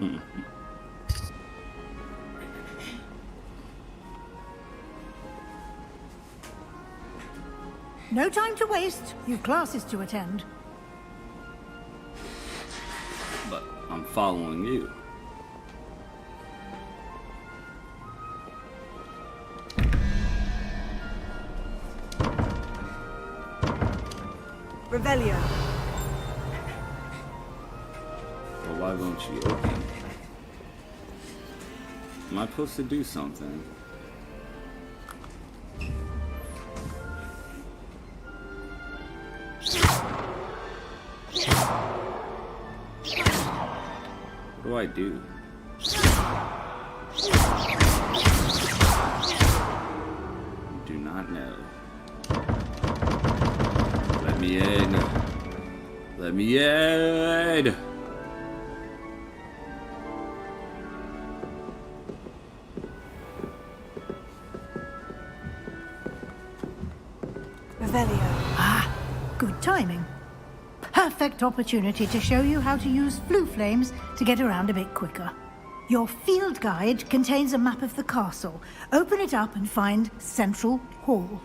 now? No time to waste. You've classes to attend. But I'm following you. Revelio. Well, why won't you open? Am I supposed to do something? What do I do? Do not know. Let me in. Let me in. Revelio. Ah, good timing. Perfect opportunity to show you how to use flue flames to get around a bit quicker. Your field guide contains a map of the castle. Open it up and find Central Hall.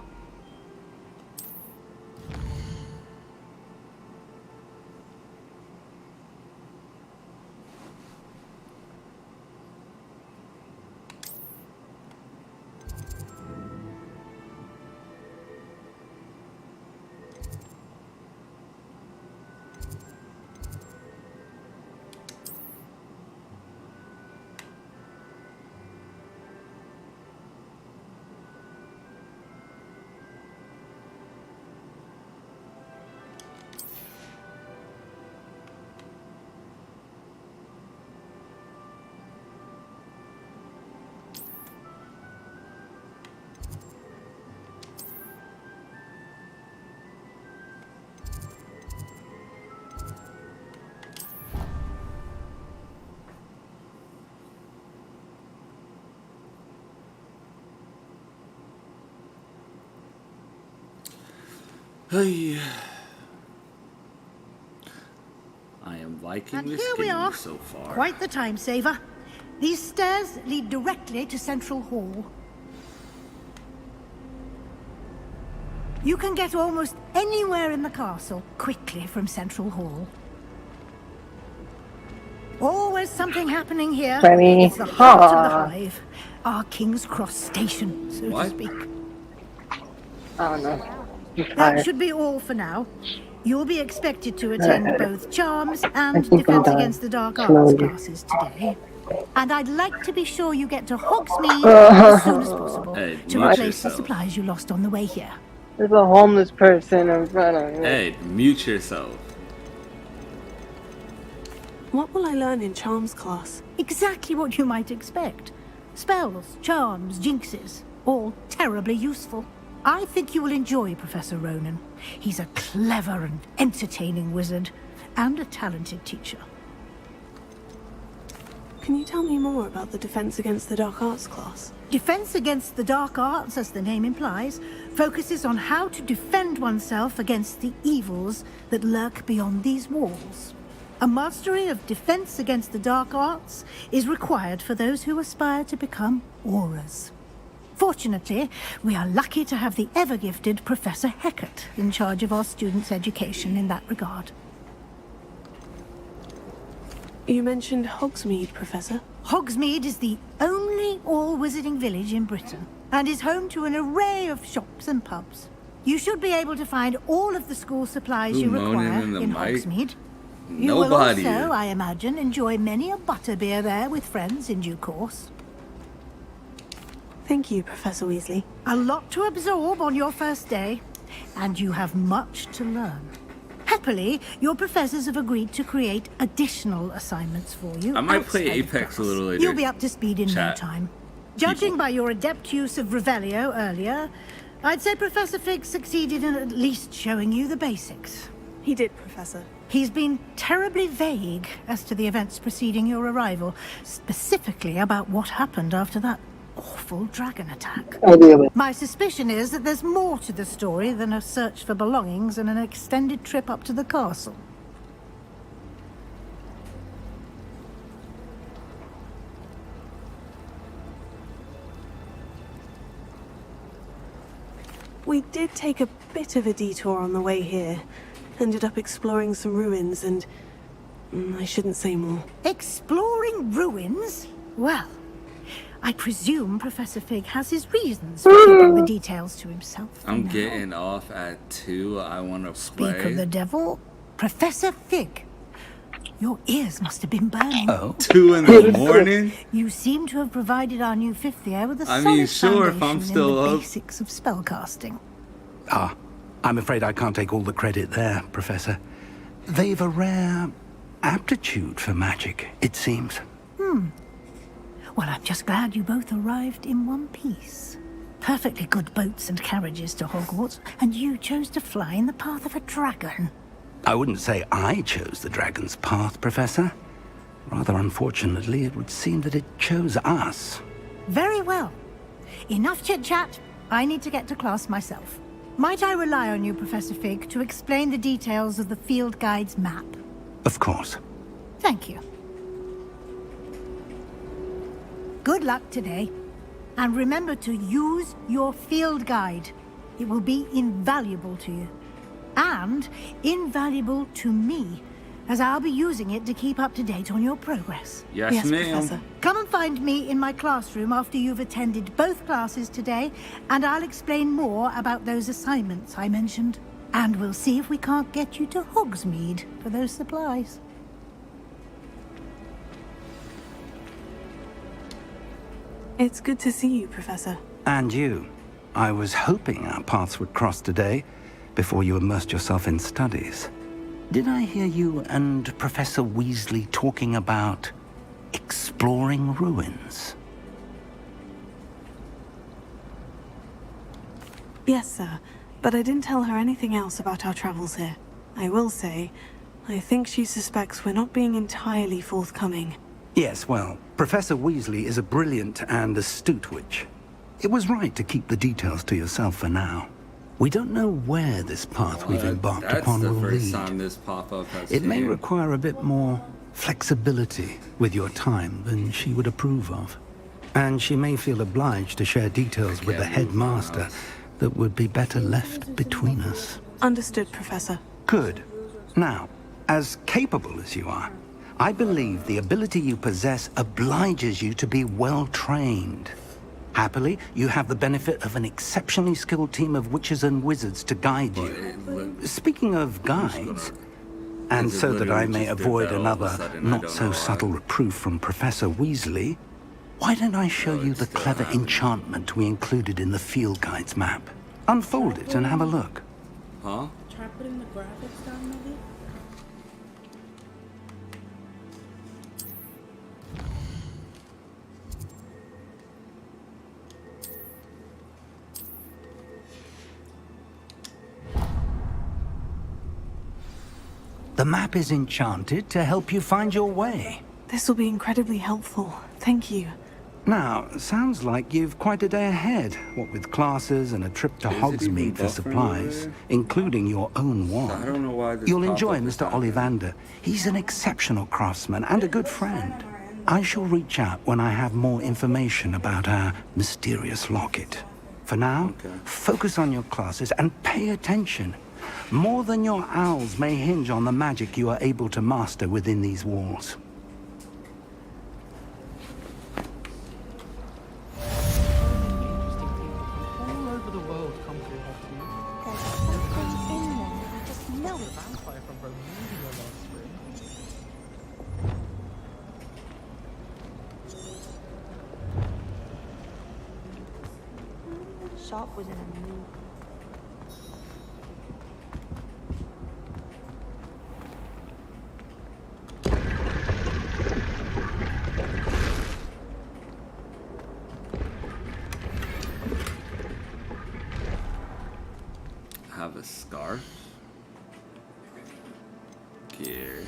Hey. I am liking And this here we game are. so far. Quite the time saver. These stairs lead directly to Central Hall. You can get almost anywhere in the castle quickly from Central Hall. Always something happening here. Very It's the heart of the hard. hive. Our King's Cross station, so to speak. I don't know. I'm That tired. should be all for now. You'll be expected to attend both Charms and think I'm Defense done. Against the Dark Arts Slowly. classes today. And I'd like to be sure you get to Hogsmeade as soon as possible Hey, to mute replace the yourself. supplies you lost on the way here. There's a homeless person in front of me. Ed, mute yourself. What will I learn in Charms class? Exactly what you might expect. Spells, charms, jinxes, all terribly useful. I think you will enjoy Professor Ronan. He's a clever and entertaining wizard, and a talented teacher. Can you tell me more about the Defense Against the Dark Arts class? Defense Against the Dark Arts, as the name implies, focuses on how to defend oneself against the evils that lurk beyond these walls. A mastery of Defense Against the Dark Arts is required for those who aspire to become auras. Fortunately, we are lucky to have the ever-gifted Professor Heckert in charge of our students' education in that regard. You mentioned Hogsmeade, Professor. Hogsmeade is the only all-wizarding village in Britain, and is home to an array of shops and pubs. You should be able to find all of the school supplies Who you moaning require in the in mic? Hogsmeade. You Nobody. will also, I imagine, enjoy many a butterbeer there with friends in due course. Thank you, Professor Weasley. A lot to absorb on your first day, and you have much to learn. Happily, your professors have agreed to create additional assignments for you. I might play outside of Apex a class. little later. You'll be up to speed in no Chat. time. Judging by your adept use of Revelio earlier, I'd say Professor Fig succeeded in at least showing you the basics. He did, Professor. He's been terribly vague as to the events preceding your arrival, specifically about what happened after that awful dragon attack. Ideally. My suspicion is that there's more to the story than a search for belongings and an extended trip up to the castle. We did take a bit of a detour on the way here. Ended up exploring some ruins and... I shouldn't say more. Exploring ruins? Well, I presume Professor Fig has his reasons for keeping the details to himself. I'm getting off at 2. I want to play. Speak of the devil, Professor Fig. Your ears must have been burning. Oh. 2 in the morning? You seem to have provided our new fifth year with a I solid mean, sure, if I'm foundation still in the up. basics of spellcasting. Ah, I'm afraid I can't take all the credit there, Professor. They've a rare aptitude for magic, it seems. Well, I'm just glad you both arrived in one piece. Perfectly good boats and carriages to Hogwarts, and you chose to fly in the path of a dragon. I wouldn't say I chose the dragon's path, Professor. Rather unfortunately, it would seem that it chose us. Very well. Enough chit-chat. I need to get to class myself. Might I rely on you, Professor Fig, to explain the details of the field guide's map? Of course. Thank you. Good luck today. And remember to use your field guide. It will be invaluable to you. And invaluable to me, as I'll be using it to keep up to date on your progress. Yes, ma'am. Professor. Come and find me in my classroom after you've attended both classes today, and I'll explain more about those assignments I mentioned. And we'll see if we can't get you to Hogsmeade for those supplies. It's good to see you, Professor. And you. I was hoping our paths would cross today, before you immersed yourself in studies. Did I hear you and Professor Weasley talking about exploring ruins? Yes, sir. But I didn't tell her anything else about our travels here. I will say, I think she suspects we're not being entirely forthcoming. Yes, well, Professor Weasley is a brilliant and astute witch. It was right to keep the details to yourself for now. We don't know where this path we've embarked upon will lead. That's the first time this pop-up has It may came. require a bit more flexibility with your time than she would approve of. And she may feel obliged to share details with the headmaster that would be better left between us. Understood, Professor. Good. Now, as capable as you are, I believe the ability you possess obliges you to be well-trained. Happily, you have the benefit of an exceptionally skilled team of witches and wizards to guide you. Speaking of guides, and so that I may avoid another not-so-subtle reproof from Professor Weasley, why don't I show you the clever enchantment we included in the field guide's map? Unfold it and have a look. Huh? Try putting the graphics down, maybe? The map is enchanted to help you find your way. This will be incredibly helpful. Thank you. Now, sounds like you've quite a day ahead, what with classes and a trip to Hogsmeade for supplies, including your own wand. I don't know why this You'll enjoy pop-up is Mr. Ollivander. He's an exceptional craftsman and a good friend. I shall reach out when I have more information about our mysterious locket. For now, focus on your classes and pay attention. More than your owls may hinge on the magic you are able to master within these walls. All over the world come through Hogsmeade. There's something in there. I just know it. Vampire from Romania last spring. Sharp was in a mood. Have a scarf. Gear.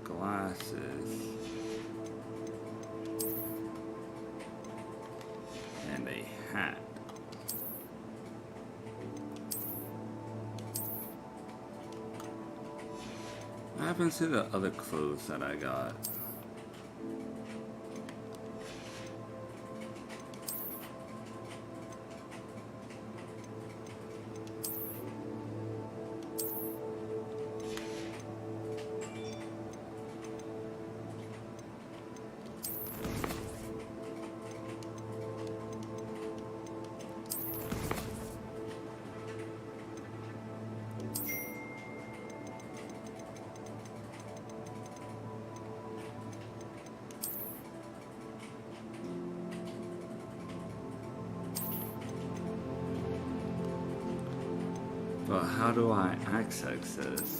Glasses. And a hat. happened to the other clothes that I got? But how do I access this?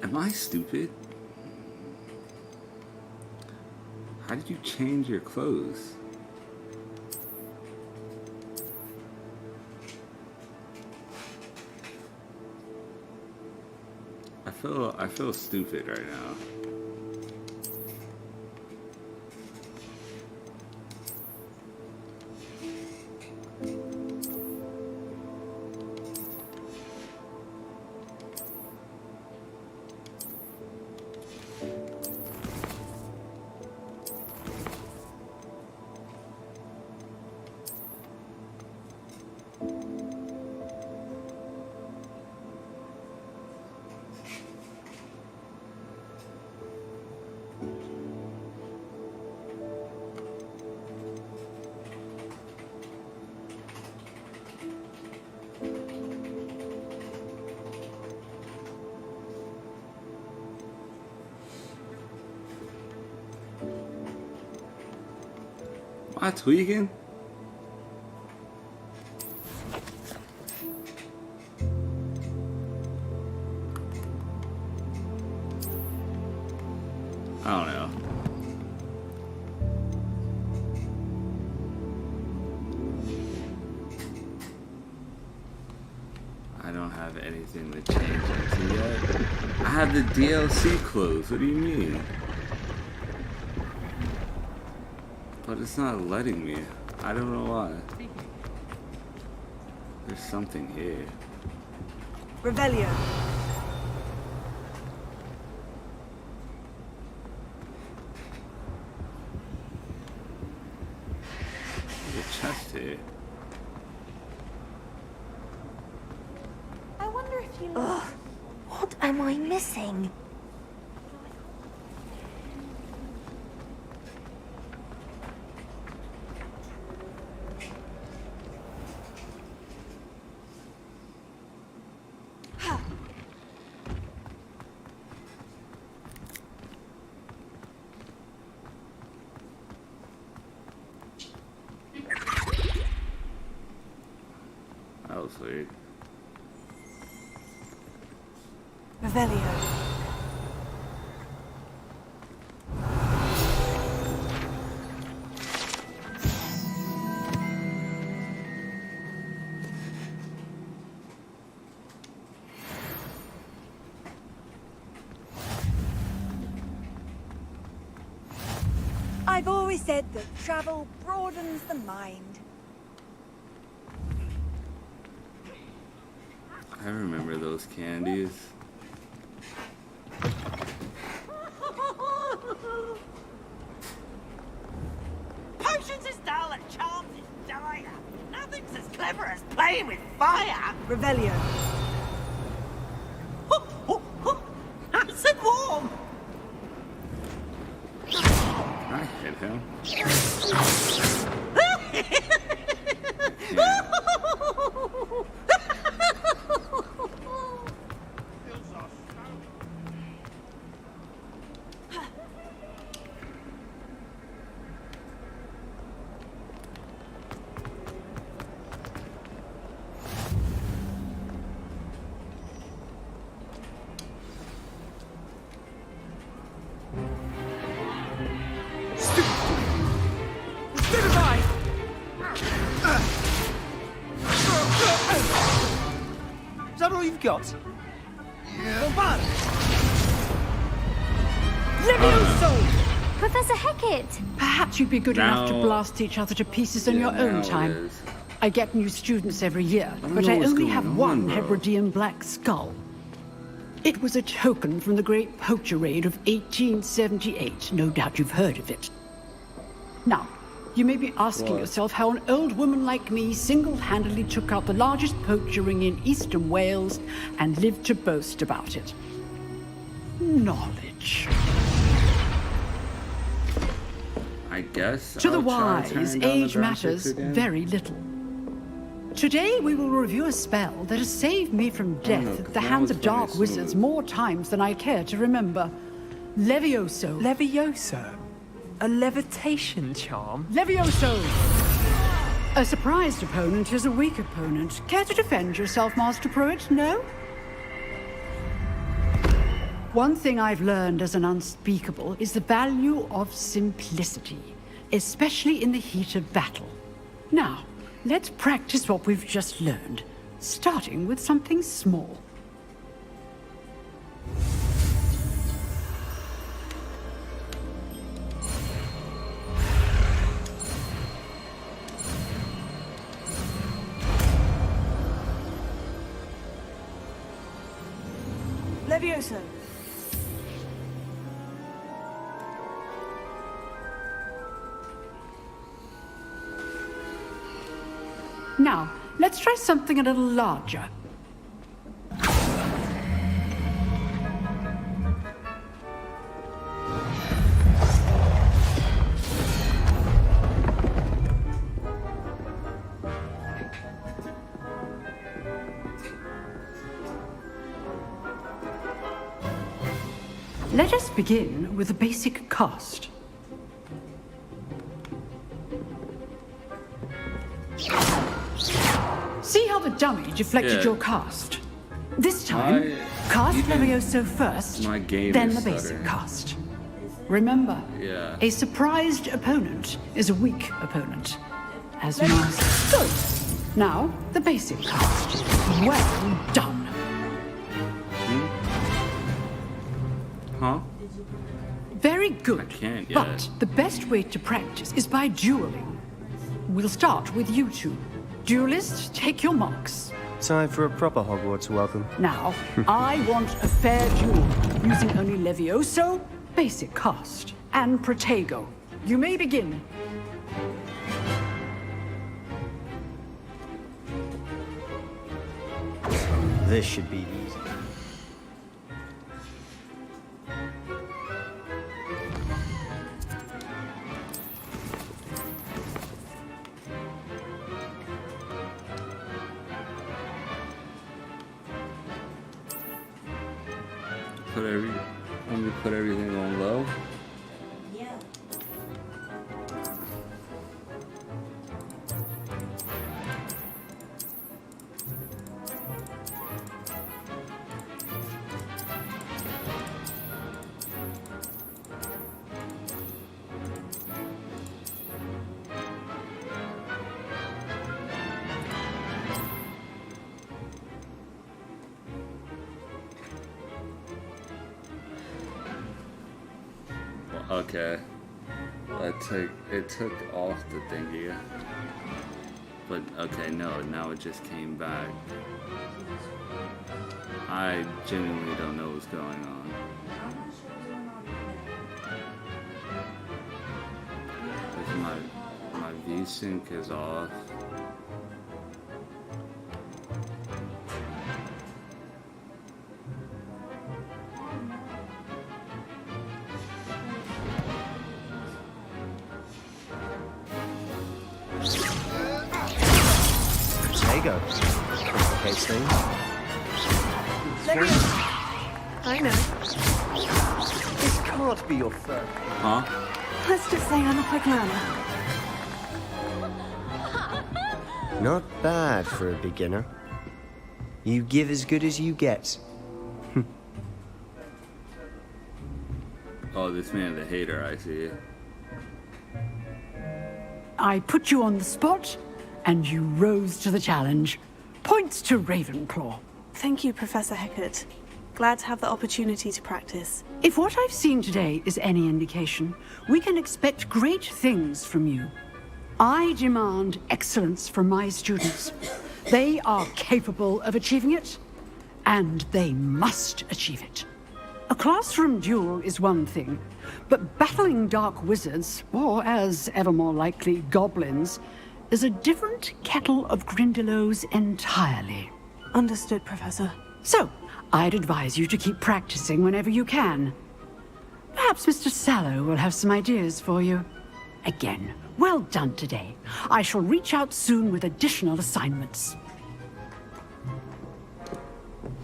Am I stupid? How did you change your clothes? I feel stupid right now. Am I tweaking? I don't know. I don't have anything to change into yet. I have the DLC clothes. What do you mean? But it's not letting me. I don't know why. There's something here. Revelio. There's a chest here. I wonder if you... Ugh, what am I missing? That was weird. Revelio. I've always said that travel broadens the mind. I remember those candies. Potions is dull and charms is dire. Nothing's as clever as playing with fire. Revelio. Nice and warm. I hit him. that all you've got? Yeah. Levioso! Professor Hecat! Perhaps you'd be good enough to Now- blast each other to pieces on your now own it time. is. I get new students every year, don't but know I what's only going have on, one bro. Hebridean black skull. It was a token from the Great Poacher Raid of 1878. No doubt you've heard of it. Now, you may be asking What? yourself how an old woman like me single-handedly took out the largest poacher ring in eastern Wales and lived to boast about it. Knowledge. I guess. To the I'll try wise, turning down the age graphics matters again. very little. Today we will review a spell that has saved me from death no, at 'cause the that hands was of dark pretty wizards smooth. more times than I care to remember. Levioso. Levioso? A levitation charm? Levioso! A surprised opponent is a weak opponent. Care to defend yourself, Master Pruitt? No? One thing I've learned as an unspeakable is the value of simplicity, especially in the heat of battle. Now, let's practice what we've just learned, starting with something small. Levioso. Now, let's try something a little larger. Let us begin with the basic cast. See how the dummy deflected Yeah. your cast? This time, My- cast even Levioso first, my game then is the basic stuttering. cast. Remember, Yeah. a surprised opponent is a weak opponent. As master. Good. Now, the basic cast. Well done. Huh? Very good. Can't yet. But the best way to practice is by dueling. We'll start with you two. Duelists, take your marks. Time for a proper Hogwarts welcome. Now, I want a fair duel, using only Levioso, basic cast, and Protego. You may begin. This should be easy. Let me put everything on low. Okay. It took off the thingy. But okay, no, now it just came back. I genuinely don't know what's going on. My V-Sync is off. There you go. Complicates things. I know. This can't be your first. Huh? Let's just say I'm a quick learner. Not bad for a beginner. You give as good as you get. Oh, this man's a hater, I see. I put you on the spot, and you rose to the challenge. Points to Ravenclaw. Thank you, Professor Heckert. Glad to have the opportunity to practice. If what I've seen today is any indication, we can expect great things from you. I demand excellence from my students. They are capable of achieving it, and they must achieve it. A classroom duel is one thing, but battling dark wizards, or as ever more likely, goblins, is a different kettle of Grindylows entirely. Understood, Professor. So, I'd advise you to keep practicing whenever you can. Perhaps Mr. Sallow will have some ideas for you. Again, well done today. I shall reach out soon with additional assignments.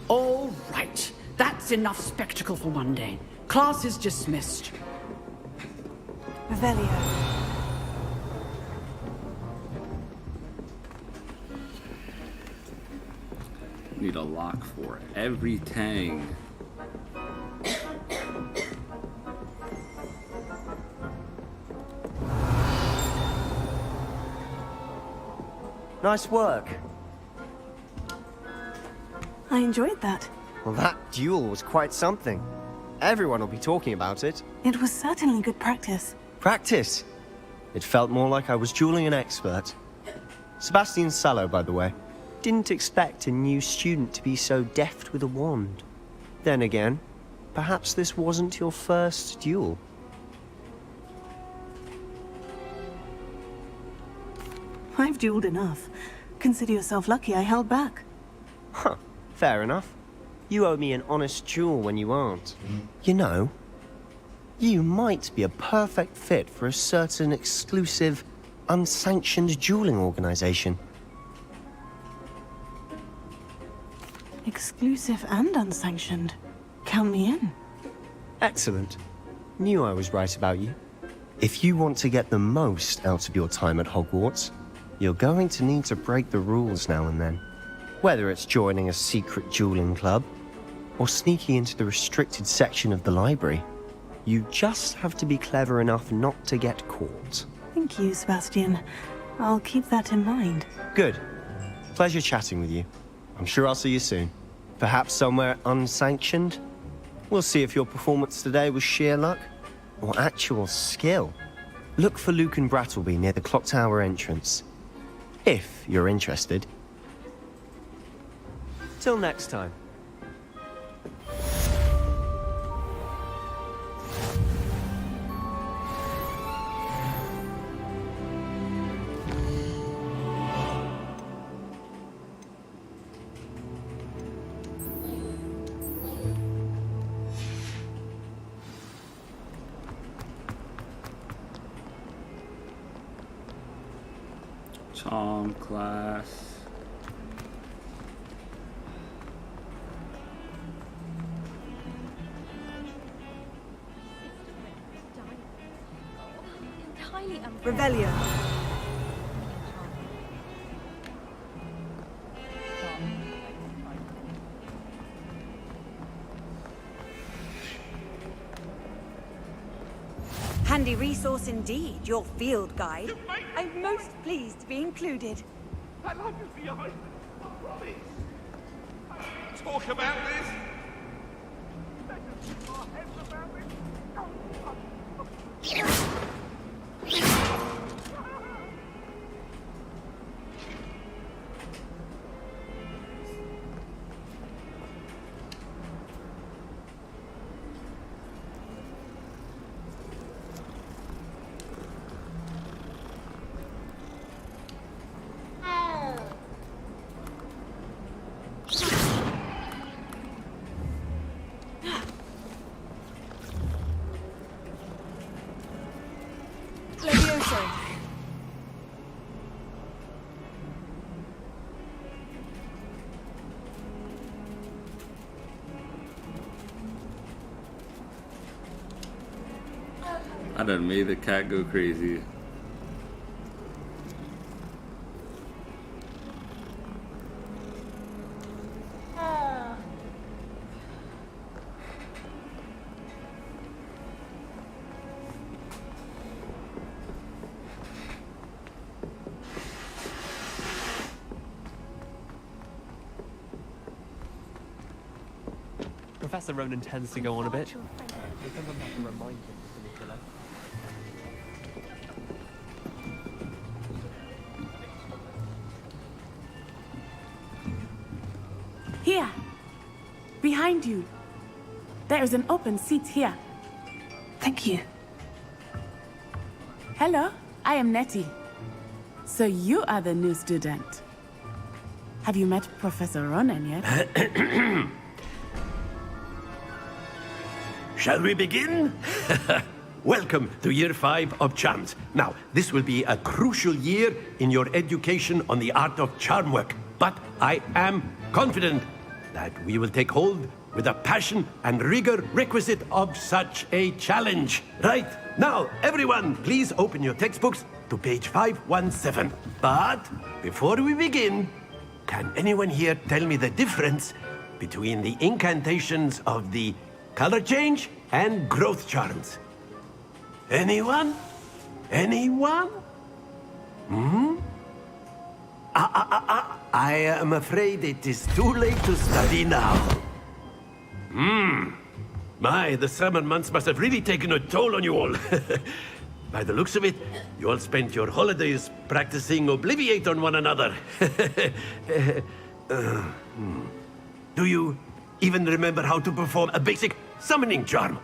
All right. That's enough spectacle for one day. Class is dismissed. Revelio. Need a lock for every tang. Nice work. I enjoyed that. Well, that duel was quite something. Everyone will be talking about it. It was certainly good practice. Practice? It felt more like I was dueling an expert. Sebastian Sallow, by the way. Didn't expect a new student to be so deft with a wand. Then again, perhaps this wasn't your first duel. I've dueled enough. Consider yourself lucky I held back. Huh, fair enough. You owe me an honest duel when you aren't. You know, you might be a perfect fit for a certain exclusive, unsanctioned dueling organization. Exclusive and unsanctioned. Count me in. Excellent. Knew I was right about you. If you want to get the most out of your time at Hogwarts, you're going to need to break the rules now and then. Whether it's joining a secret dueling club, or sneaking into the restricted section of the library, you just have to be clever enough not to get caught. Thank you, Sebastian. I'll keep that in mind. Good. Pleasure chatting with you. I'm sure I'll see you soon. Perhaps somewhere unsanctioned? We'll see if your performance today was sheer luck or actual skill. Look for Luke and Brattleby near the clock tower entrance. If you're interested. Till next time. Charm class. Revelio. Handy resource indeed, your field guide. I'm most pleased to be included. That life is behind. I promise. Talk about this. I done made the cat go crazy. Professor Ronan tends to go on a bit. We sometimes have to remind him of the killer. Here. Behind you. There is an open seat here. Thank you. Hello, I am Nettie. So you are the new student. Have you met Professor Ronan yet? Shall we begin? Welcome to Year 5 of Charms. Now, this will be a crucial year in your education on the art of charm work. But I am confident that we will take hold with the passion and rigor requisite of such a challenge. Right, now, everyone, please open your textbooks to page 517. But before we begin, can anyone here tell me the difference between the incantations of the color change and growth charms? Anyone? Anyone? I am afraid it is too late to study now. My, the summer months must have really taken a toll on you all. By the looks of it, you all spent your holidays practicing Obliviate on one another. Do you even remember how to perform a basic summoning charm?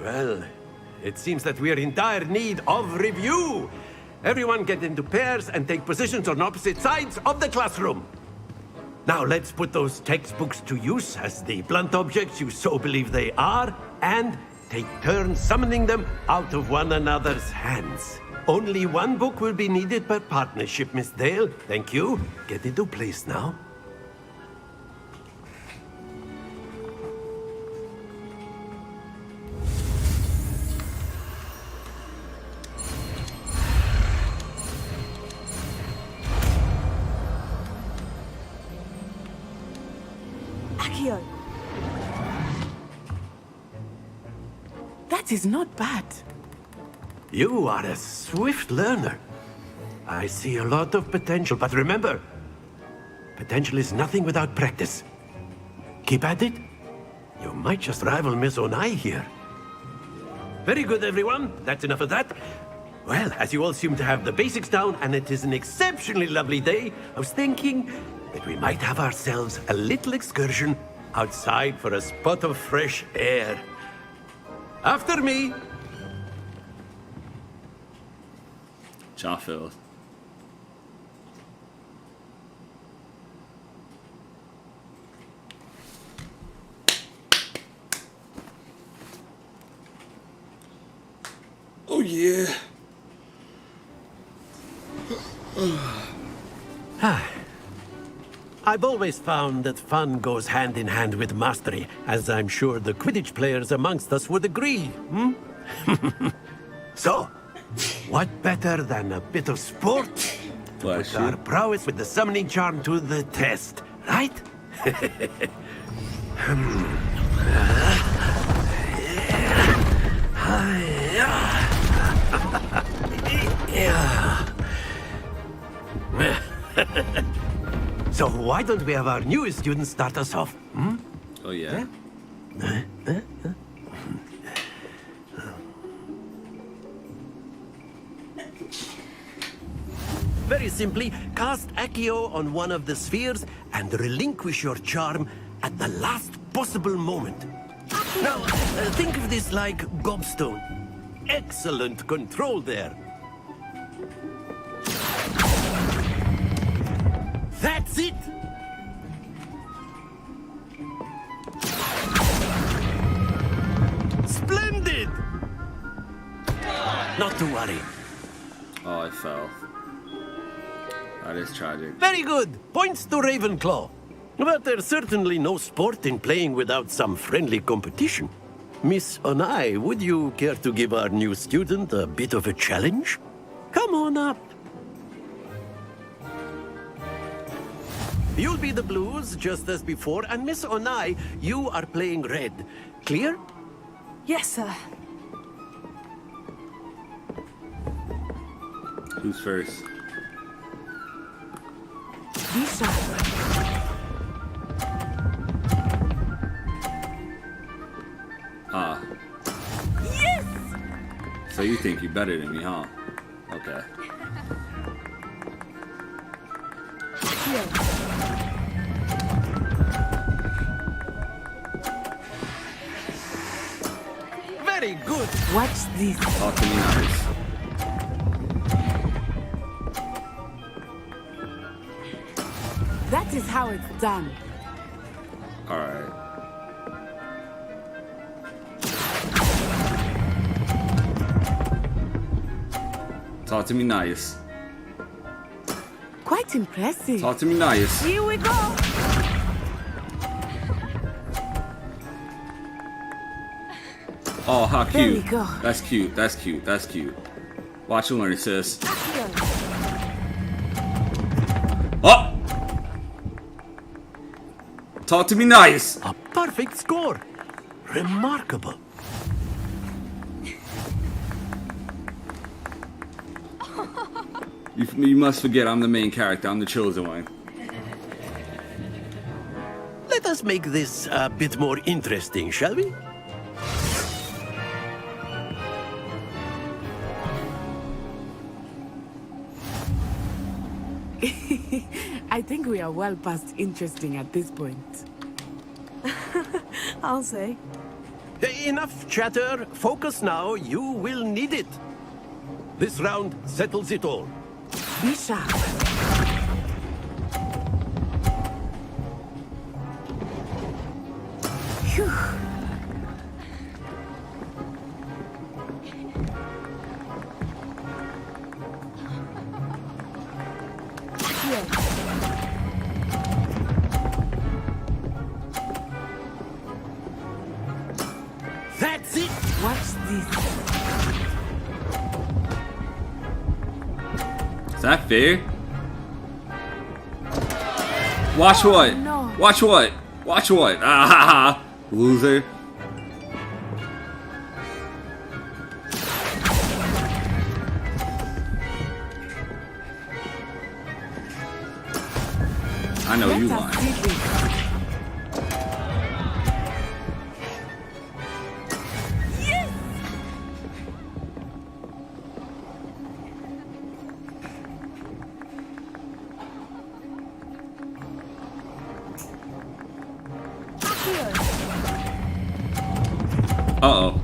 Well, it seems that we are in dire need of review. Everyone get into pairs and take positions on opposite sides of the classroom. Now let's put those textbooks to use as the blunt objects you so believe they are, and take turns summoning them out of one another's hands. Only one book will be needed per partnership, Miss Dale. Thank you. Get into place now. Akio. That is not bad. You are a swift learner. I see a lot of potential, but remember, potential is nothing without practice. Keep at it. You might just rival Miss Onai here. Very good, everyone. That's enough of that. Well, as you all seem to have the basics down, and it is an exceptionally lovely day, I was thinking that we might have ourselves a little excursion outside for a spot of fresh air. After me. Jawfield. Oh yeah. I've always found that fun goes hand in hand with mastery, as I'm sure the Quidditch players amongst us would agree, So, what better than a bit of sport to put our prowess with the summoning charm to the test, right? So why don't we have our newest student start us off? Oh yeah? Very simply, cast Accio on one of the spheres and relinquish your charm at the last possible moment. Now, think of this like gobstone. Excellent control there. That's it! Splendid! Not to worry. Oh, I fell. That is tragic. Very good. Points to Ravenclaw. But there's certainly no sport in playing without some friendly competition. Miss Onai, would you care to give our new student a bit of a challenge? Come on up. You'll be the blues, just as before, and Miss Onai, you are playing red. Clear? Yes, sir. Who's first? Be sharp. Ah. Yes! So you think you're better than me, huh? Okay. Very good. Watch this. Talk to me nice. That is how it's done. Alright. Talk to me nice. Quite impressive. Talk to me nice. Here we go. Oh, how There we cute. go. That's cute. That's cute. That's cute. Watch and learn, sis. Oh! Talk to me nice. A perfect score. Remarkable. You must forget I'm the main character. I'm the chosen one. Let us make this a bit more interesting, shall we? I think we are well past interesting at this point. I'll say. Enough chatter. Focus now. You will need it. This round settles it all. Be sharp. Phew. That's it. Watch this. Is that fair? Watch what? No. Watch what? Watch what? Ah ha ha. Loser. I know you lying. Uh-oh.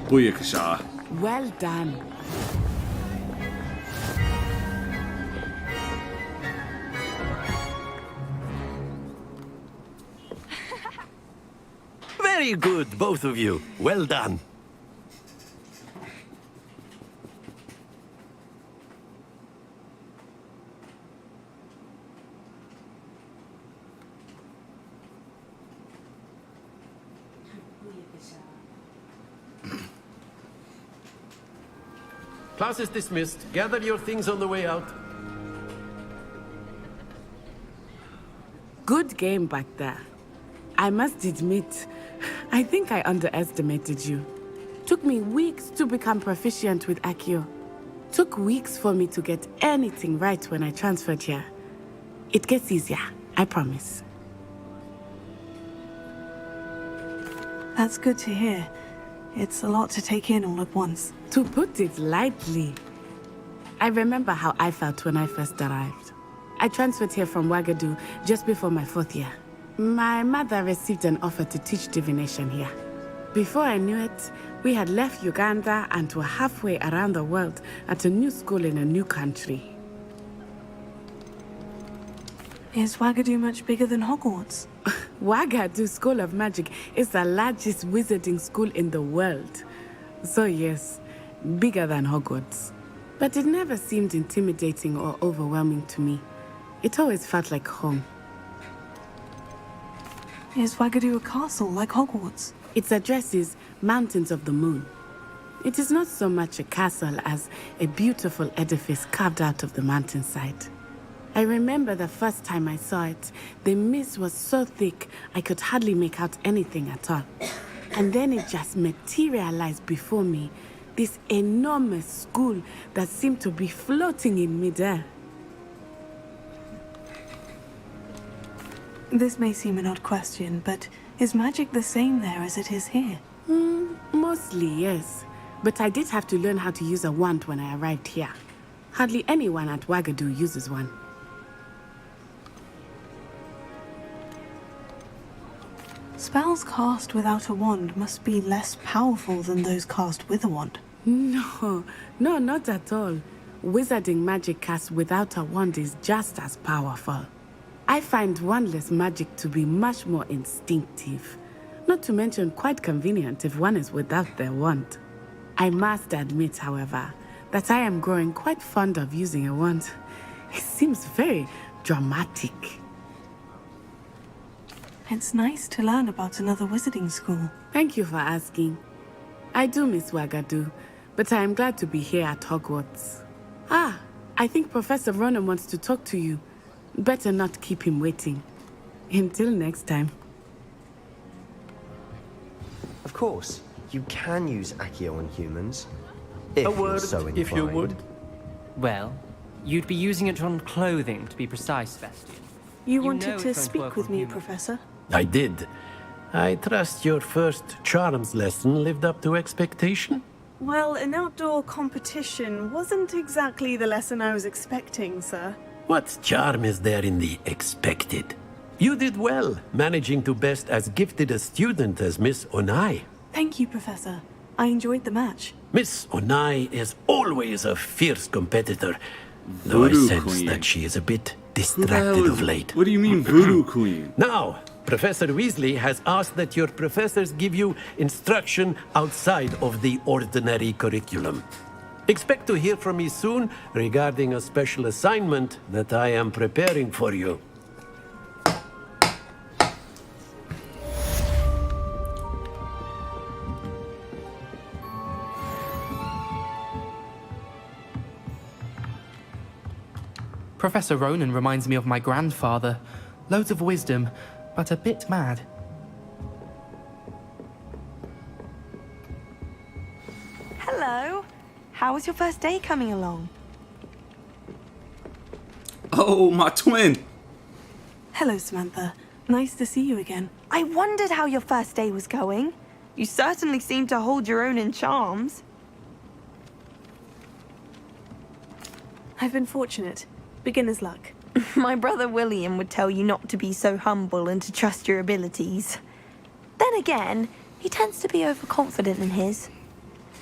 Booyakasha. Well done. Very good, both of you. Well done. Class is dismissed. Gather your things on the way out. Good game back there. I must admit, I think I underestimated you. Took me weeks to become proficient with Accio. Took weeks for me to get anything right when I transferred here. It gets easier, I promise. That's good to hear. It's a lot to take in all at once. To put it lightly, I remember how I felt when I first arrived. I transferred here from Wagadu just before my 4th year. My mother received an offer to teach divination here. Before I knew it, we had left Uganda and were halfway around the world at a new school in a new country. Is Wagadu much bigger than Hogwarts? Wagadu School of Magic is the largest wizarding school in the world. So yes, bigger than Hogwarts. But it never seemed intimidating or overwhelming to me. It always felt like home. Is Wagadu a castle like Hogwarts? Its address is Mountains of the Moon. It is not so much a castle as a beautiful edifice carved out of the mountainside. I remember the first time I saw it, the mist was so thick I could hardly make out anything at all. And then it just materialized before me, this enormous school that seemed to be floating in midair. This may seem an odd question, but is magic the same there as it is here? Mostly, yes. But I did have to learn how to use a wand when I arrived here. Hardly anyone at Wagadu uses one. Spells cast without a wand must be less powerful than those cast with a wand. No, not at all. Wizarding magic cast without a wand is just as powerful. I find wandless magic to be much more instinctive. Not to mention quite convenient if one is without their wand. I must admit, however, that I am growing quite fond of using a wand. It seems very dramatic. It's nice to learn about another wizarding school. Thank you for asking. I do miss Wagadu, but I am glad to be here at Hogwarts. Ah, I think Professor Ronan wants to talk to you. Better not keep him waiting. Until next time. Of course, you can use Accio on humans. If A you're word, so if you would. Well, you'd be using it on clothing, to be precise, Sebastian. You know wanted it to won't speak work with on me, humans. Professor? I did. I trust your first charms lesson lived up to expectation? Well, an outdoor competition wasn't exactly the lesson I was expecting, sir. What charm is there in the expected? You did well, managing to best as gifted a student as Miss Onai. Thank you, Professor. I enjoyed the match. Miss Onai is always a fierce competitor, though I Voodoo sense Queen. that she is a bit Who the distracted hell is- of late. What do you mean, Voodoo Queen? Now, Professor Weasley has asked that your professors give you instruction outside of the ordinary curriculum. Expect to hear from me soon regarding a special assignment that I am preparing for you. Professor Ronan reminds me of my grandfather. Loads of wisdom, but a bit mad. Hello. How was your first day coming along? Oh, my twin! Hello, Samantha. Nice to see you again. I wondered how your first day was going. You certainly seem to hold your own in charms. I've been fortunate. Beginner's luck. My brother William would tell you not to be so humble and to trust your abilities. Then again, he tends to be overconfident in his.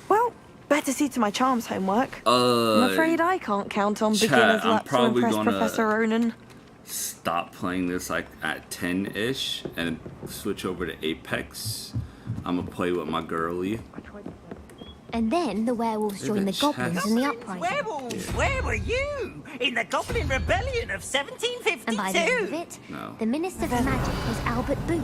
Well, better see to my charms homework. I'm afraid I can't count on Chat, beginner's I'm luck to probably impress gonna Professor Ronan. Stop playing this like at 10-ish and switch over to Apex. I'm gonna play with my girlie. And then the werewolves Look joined the at goblins chest. in the uprising. Werewolves, where were you? In the Goblin Rebellion of 1752? And by the end of it, No. the Minister for Magic was Albert Boot.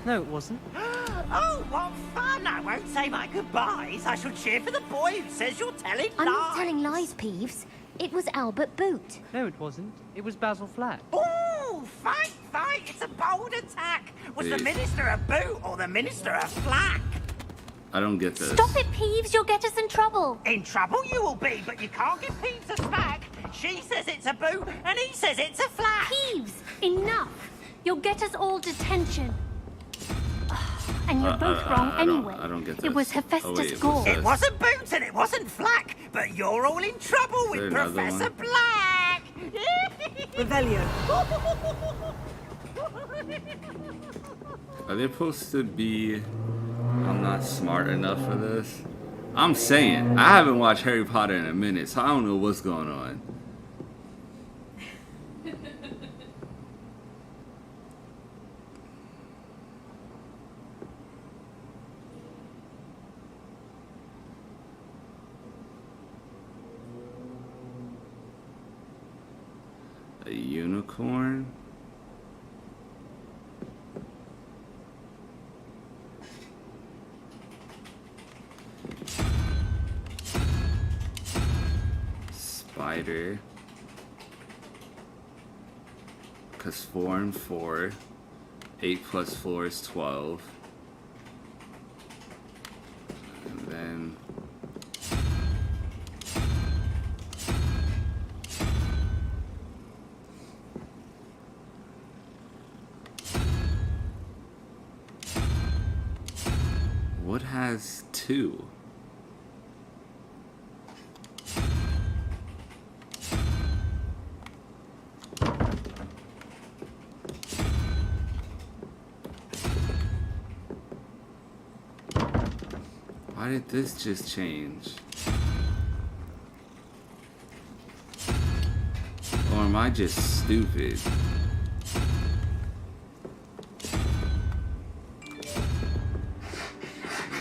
No, it wasn't. Oh, what fun! I won't say my goodbyes. I shall cheer for the boy who says you're telling I'm lies. not telling lies, Peeves. It was Albert Boot. No, it wasn't. It was Basil Flack. Ooh, fight, fight! It's a bold attack. Was the Please. Minister a boot or the Minister a flack? I don't get this. Stop it, Peeves. You'll get us in trouble. In trouble you will be, but you can't give Peeves a smack. She says it's a boot, and he says it's a flack. Peeves, enough. You'll get us all detention. And you're both wrong anyway. I don't get this. It was Oh, Hephaestus wait, Gore. what's It this? wasn't boot and it wasn't flack, but you're all in trouble with Is there another Professor one? Black. Revelio. Are they supposed to be... I'm not smart enough for this? I'm saying, I haven't watched Harry Potter in a minute, so I don't know what's going on. A unicorn? Spider. Because 4 and 4. 8 plus 4 is 12. And then... has 2. Why did this just change? Or am I just stupid?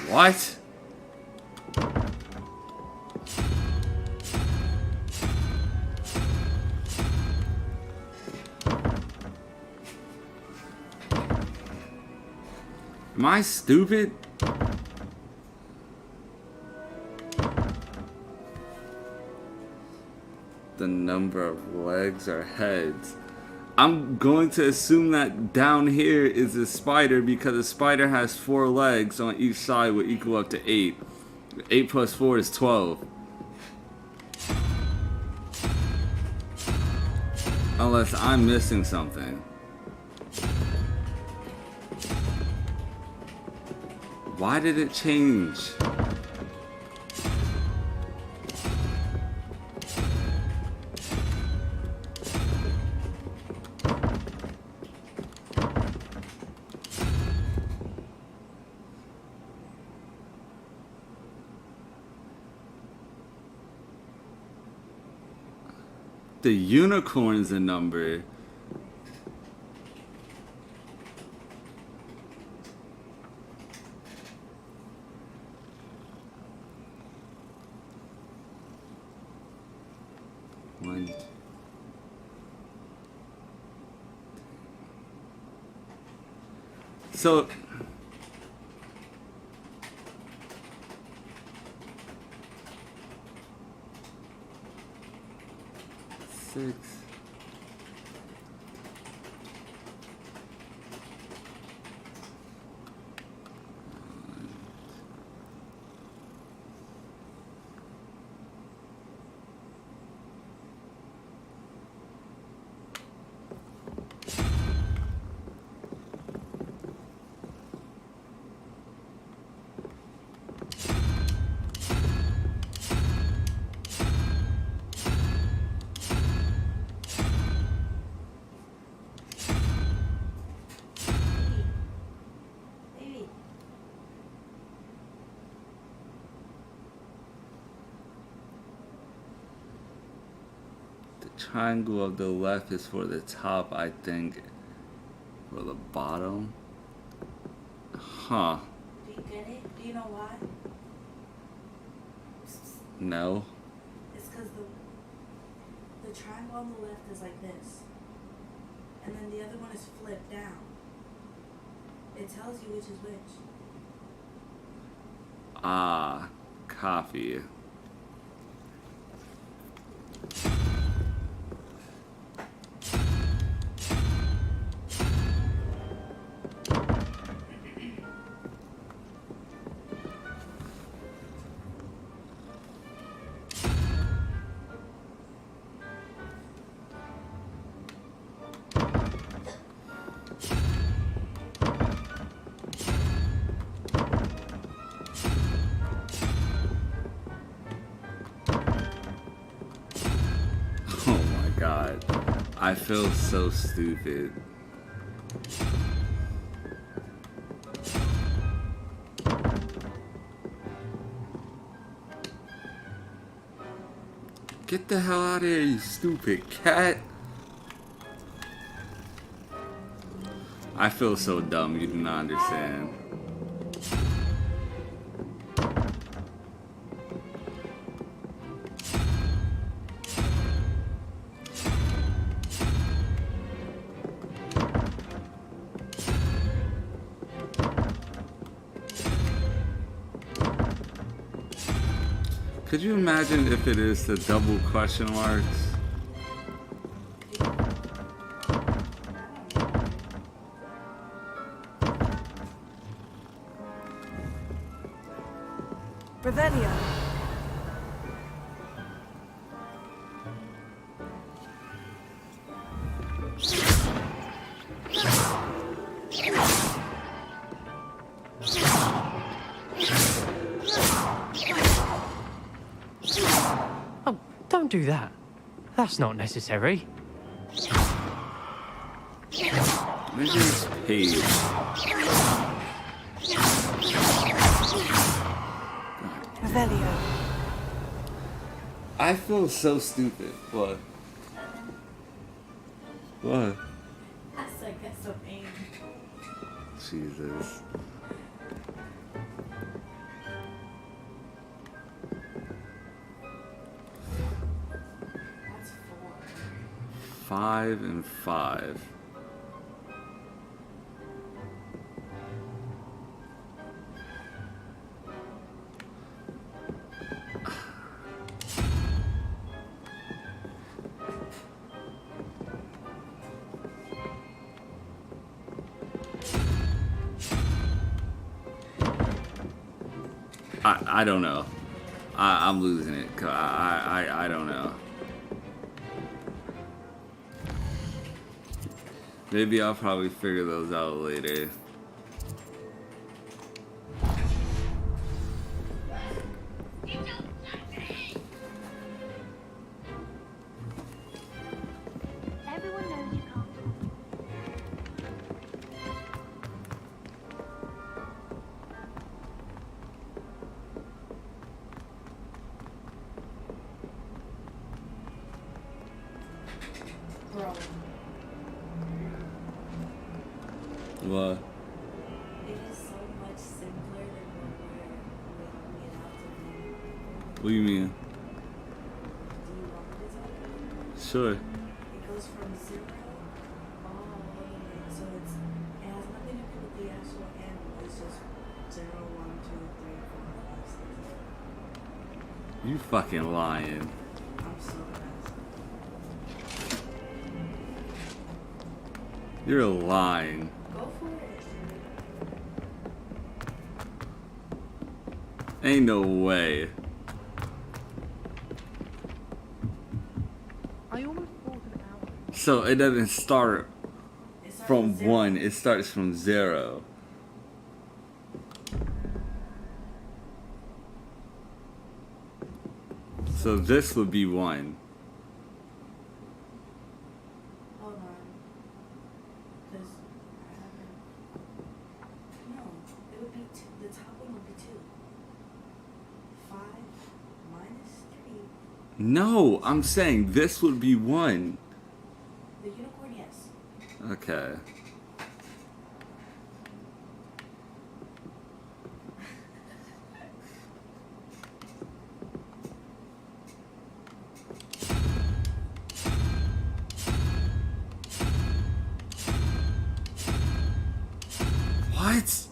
What? Am I stupid? The number of legs or heads. I'm going to assume that down here is a spider because a spider has 4 legs on each side would equal up to 8. 8 plus 4 is 12. Unless I'm missing something. Why did it change? The unicorn's a number. One. So six. Triangle of the left is for the top, I think. For the bottom? Huh. Do you get it? Do you know why? No. It's because the triangle on the left is like this. And then the other one is flipped down. It tells you which is which. Ah, copy. I feel so stupid. Get the hell out of here, you stupid cat. I feel so dumb, you do not understand. Could you imagine if it is the double question marks? Revelio. Don't do that. That's not necessary. Maybe it's page. Revelio. I feel so stupid. What? What? I suck at some aim. Jesus. That's 4. 5 and 5. I don't know. I'm losing it. I don't know. Maybe I'll probably figure those out later. Everyone knows you can't. Bro, What? it is so much simpler than what we're made out to be. What do you mean? Do you want me to tell you? Sure. It goes from 0 all the way. So it has nothing to do with the actual animal. It's just 0, 1, 2, 3, 4, 5, 6. You fucking lying. I'm so fast. You're lying. Go for it. Ain't no way. I almost bought an hour. So it doesn't start from 1, it starts from 0. So this would be 1. Hold on. Because I haven't. No, it would be 2. The top one would be 2. 5 minus 3. No, I'm saying this would be 1. The unicorn, yes. Okay. What?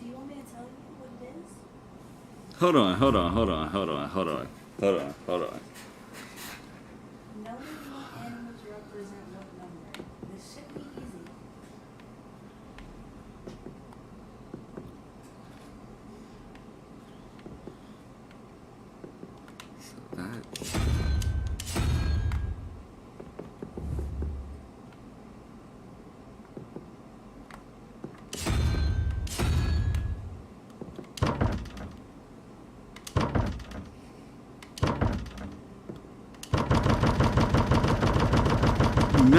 Do you want me to tell you what it is? Hold on. Knowing what animals represent what number. This should be easy.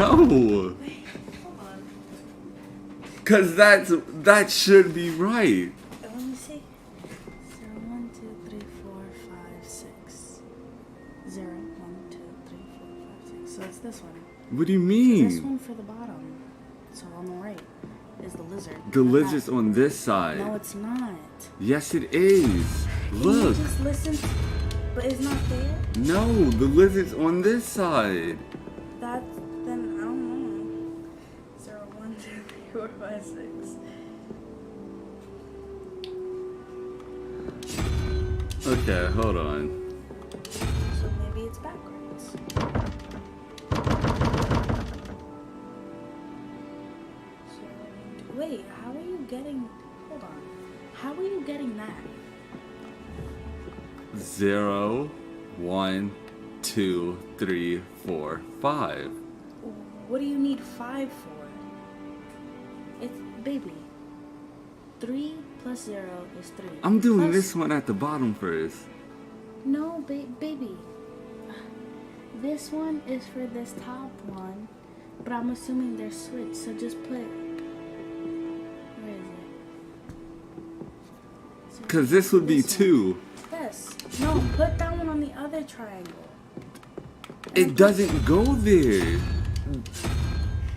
No. Cause that should be right. Let me see. 0, 1, 2, 3, 4, 5, 6. 0, 1, 2, 3, 4, 5, 6. So it's this one. What do you So mean? this one for the bottom. So on the right is the lizard. The lizard's on this side. No, it's not. Yes, it is. Can Look. you just listen? But it's not there? No, the lizard's on this side. That's, then, I don't know. 0, 1, 2, 3, 4, 5, 6. Okay, hold on. So maybe it's backwards. So, wait, how are you getting, hold on. How are you getting that? 0, 1, 2, 3, 4, 5. What do you need 5 for? It's, baby, 3 plus 0 is 3. I'm doing Plus- this one at the bottom first. No, baby. This one is for this top one, but I'm assuming they're switched, so just put... Where is it? So Because this would be 2. yes. No, put that one on the other triangle. It doesn't go there.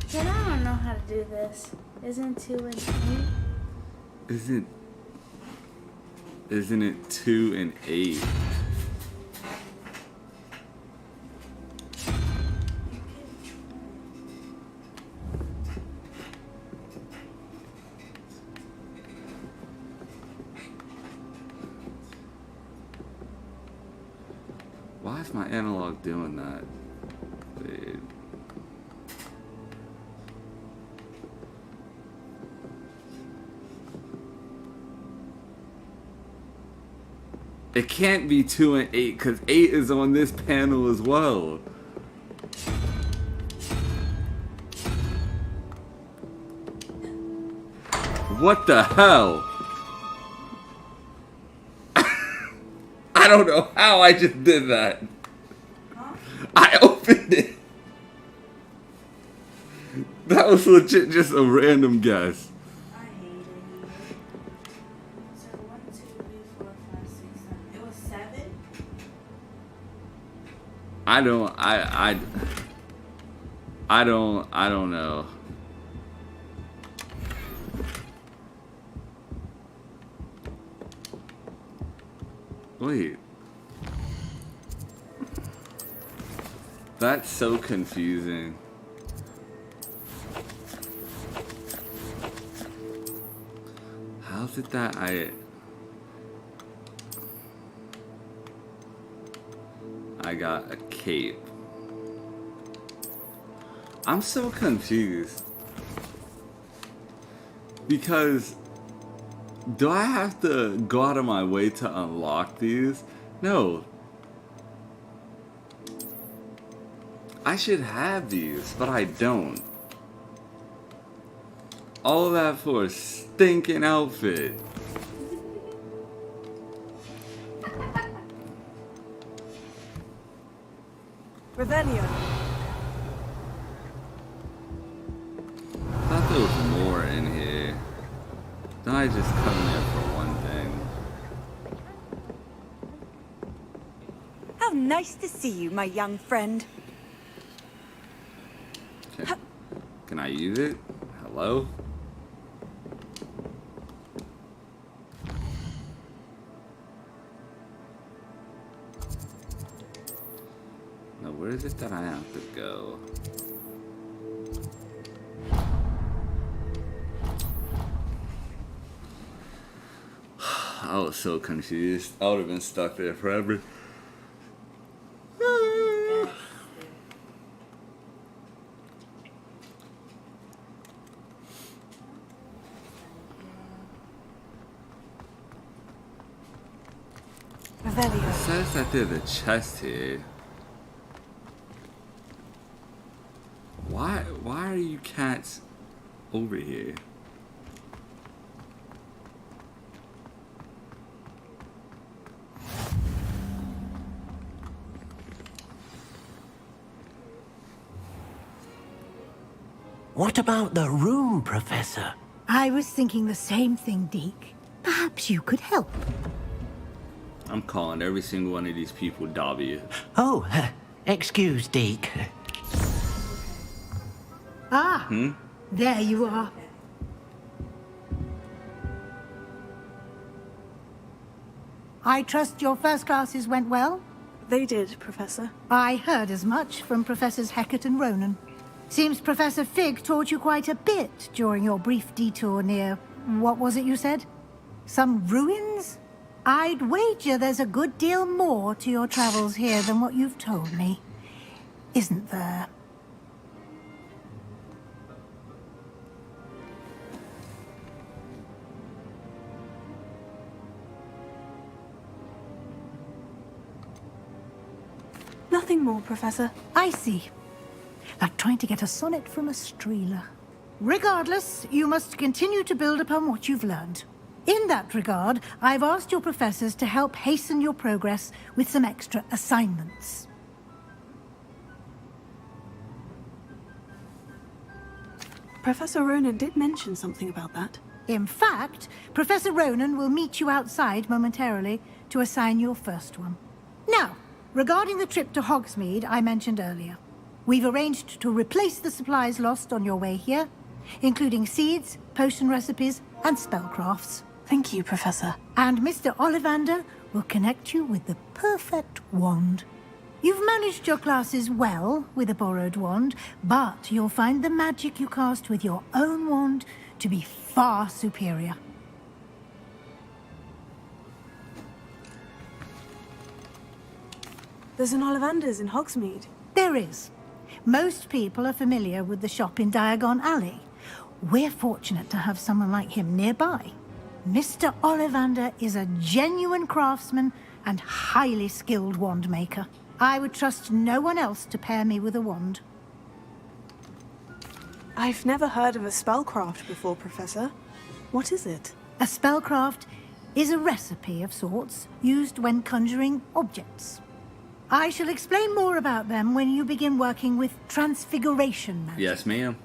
Then I don't know how to do this. Isn't 2 and 8? Isn't it 2 and 8? Why is my analog doing that? Dude. It can't be 2 and 8 because 8 is on this panel as well. What the hell? I don't know how I just did that. I opened it. That was legit just a random guess. I hate it. So 1, 2, 3, 4, 5, 6, 7. It was 7? I don't know. Wait. That's so confusing. How's it that I got a cape? I'm so confused. Because do I have to go out of my way to unlock these? No. I should have these, but I don't. All of that for a stinking outfit. Revelio. I thought there was more in here. Don't I just come there for one thing? How nice to see you, my young friend. Can I use it? Hello? Now, where is it that I have to go? I was so confused. I would have been stuck there forever. It says that there's a chest here. Why are you cats over here? What about the room, Professor? I was thinking the same thing, Deke. Perhaps you could help. I'm calling every single one of these people W. Oh, excuse, Deke. Ah, there you are. I trust your first classes went well? They did, Professor. I heard as much from Professors Hecat and Ronan. Seems Professor Fig taught you quite a bit during your brief detour near... what was it you said? Some ruins? I'd wager there's a good deal more to your travels here than what you've told me. Isn't there? Nothing more, Professor. I see. Like trying to get a sonnet from a streeler. Regardless, you must continue to build upon what you've learned. In that regard, I've asked your professors to help hasten your progress with some extra assignments. Professor Ronan did mention something about that. In fact, Professor Ronan will meet you outside momentarily to assign your first one. Now, regarding the trip to Hogsmeade I mentioned earlier, we've arranged to replace the supplies lost on your way here, including seeds, potion recipes, and spellcrafts. Thank you, Professor. And Mr. Ollivander will connect you with the perfect wand. You've managed your classes well with a borrowed wand, but you'll find the magic you cast with your own wand to be far superior. There's an Ollivander's in Hogsmeade. There is. Most people are familiar with the shop in Diagon Alley. We're fortunate to have someone like him nearby. Mr. Ollivander is a genuine craftsman and highly skilled wand maker. I would trust no one else to pair me with a wand. I've never heard of a spellcraft before, Professor. What is it? A spellcraft is a recipe of sorts used when conjuring objects. I shall explain more about them when you begin working with transfiguration magic. Yes, ma'am.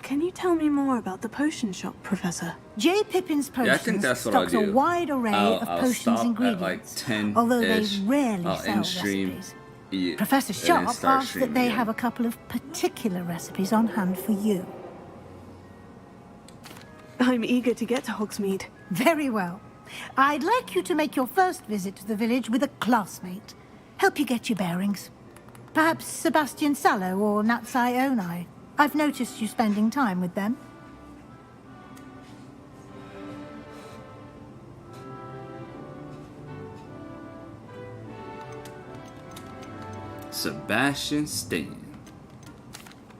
Can you tell me more about the potion shop, Professor? J. Pippin's Potions Yeah, I think that's what I'll stocks a do. wide array of I'll potions stop ingredients, at like 10-ish. although they rarely I'll sell end stream, recipes. eat, Professor and then Sharp start asked that streaming they again. have a couple of particular recipes on hand for you. I'm eager to get to Hogsmeade. Very well. I'd like you to make your first visit to the village with a classmate. Help you get your bearings. Perhaps Sebastian Sallow or Natsai Onai. I've noticed you spending time with them. Sebastian Stan.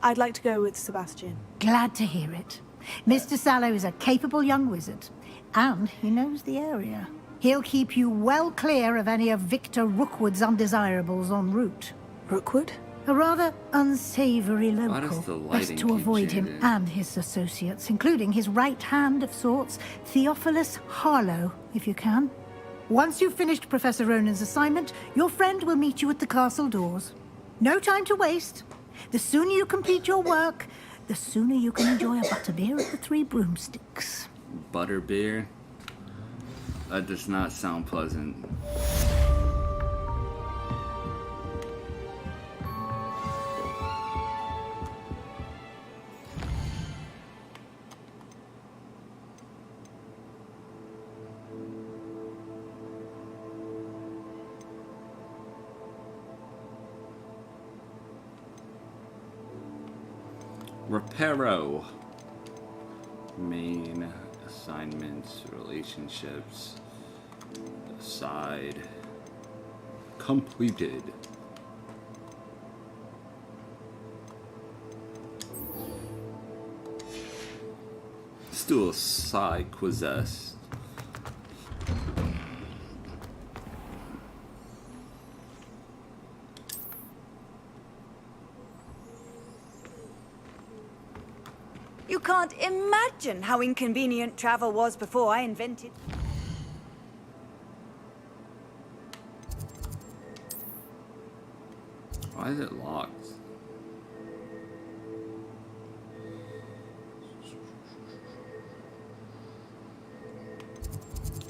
I'd like to go with Sebastian. Glad to hear it. Mr. Sallow is a capable young wizard, and he knows the area. He'll keep you well clear of any of Victor Rookwood's undesirables en route. Rookwood? A rather unsavory Why does local. the Best lighting to keep avoid him changing? and his associates, including his right hand of sorts, Theophilus Harlow, if you can. Once you've finished Professor Ronan's assignment, your friend will meet you at the castle doors. No time to waste. The sooner you complete your work, the sooner you can enjoy a butterbeer at the Three Broomsticks. Butterbeer? That does not sound pleasant. Reparo. Main assignments, relationships, aside, completed. Still side quizest. You can't imagine how inconvenient travel was before I invented... Why is it locked?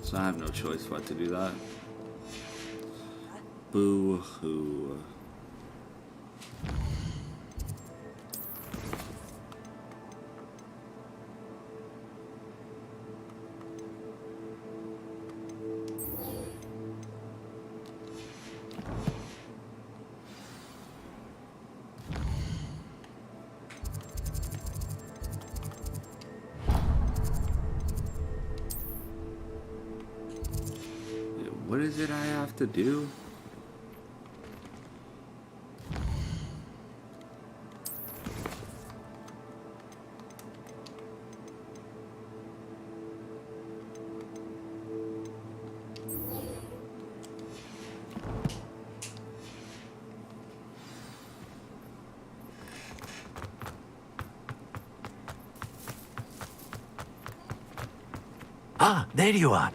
So I have no choice but to do that. Boo-hoo. What is it I have to do? Ah, there you are.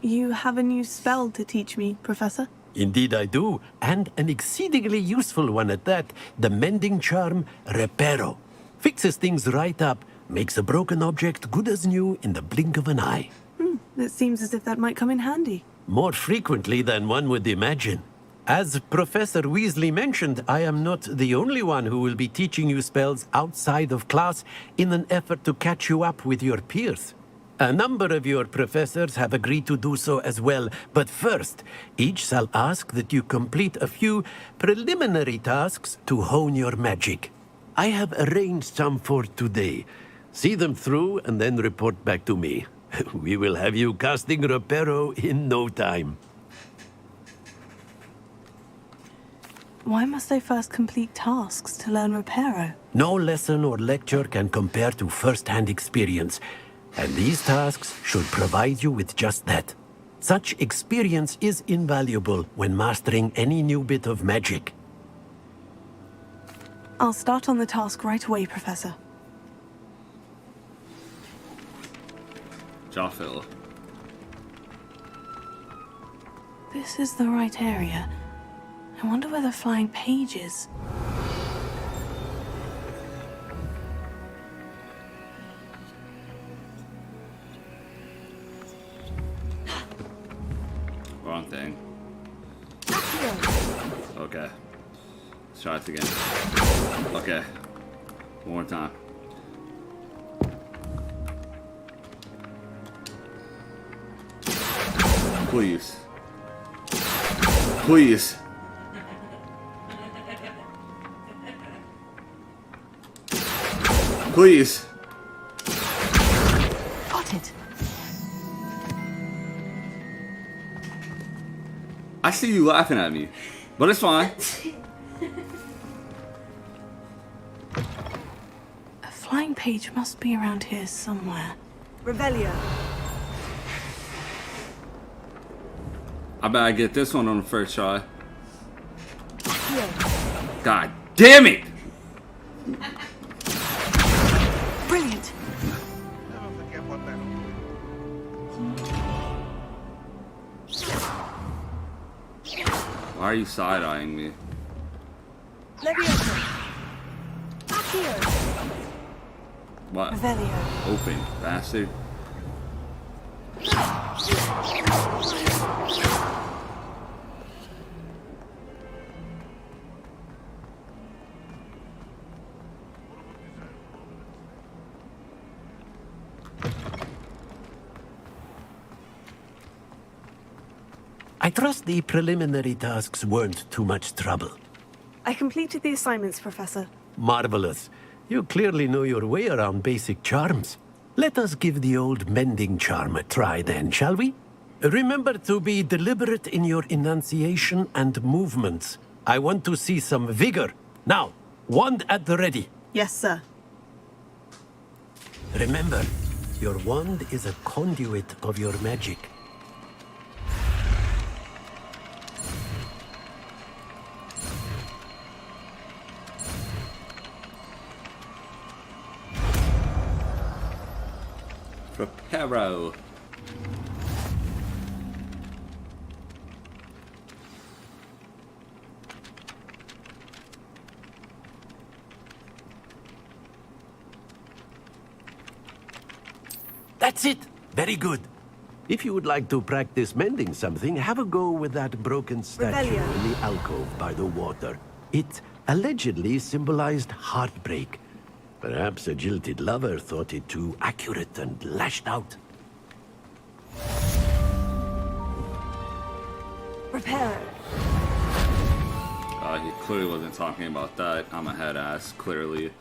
You have a new spell to teach me, Professor? Indeed I do, and an exceedingly useful one at that. The mending charm, Reparo. Fixes things right up, makes a broken object good as new in the blink of an eye. It seems as if that might come in handy. More frequently than one would imagine. As Professor Weasley mentioned, I am not the only one who will be teaching you spells outside of class in an effort to catch you up with your peers. A number of your professors have agreed to do so as well, but first, each shall ask that you complete a few preliminary tasks to hone your magic. I have arranged some for today. See them through and then report back to me. We will have you casting Reparo in no time. Why must I first complete tasks to learn Reparo? No lesson or lecture can compare to first-hand experience, and these tasks should provide you with just that. Such experience is invaluable when mastering any new bit of magic. I'll start on the task right away, Professor. Jawfill. This is the right area. I wonder where the flying page is. Wrong thing. Okay. Let's try it again. Okay. One more time. Please. Please. Please. Got it. I see you laughing at me, but it's fine. A flying page must be around here somewhere. Revelio. I bet I get this one on the first try. God damn it! Brilliant. Why are you side-eyeing me? What? Revelio. Open, bastard. I trust the preliminary tasks weren't too much trouble. I completed the assignments, Professor. Marvelous. You clearly know your way around basic charms. Let us give the old mending charm a try then, shall we? Remember to be deliberate in your enunciation and movements. I want to see some vigor. Now, wand at the ready. Yes, sir. Remember, your wand is a conduit of your magic. Reparo. That's it! Very good. If you would like to practice mending something, have a go with that broken statue Revelio. in the alcove by the water. It allegedly symbolized heartbreak. Perhaps a jilted lover thought it too accurate and lashed out. Reparo. He clearly wasn't talking about that. I'm a head ass, clearly.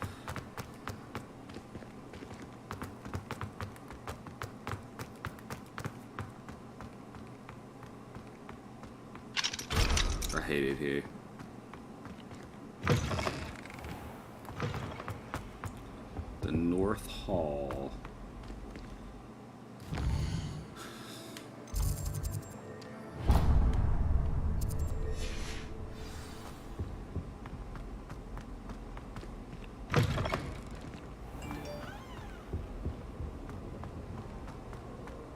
I hate it here. The North Hall.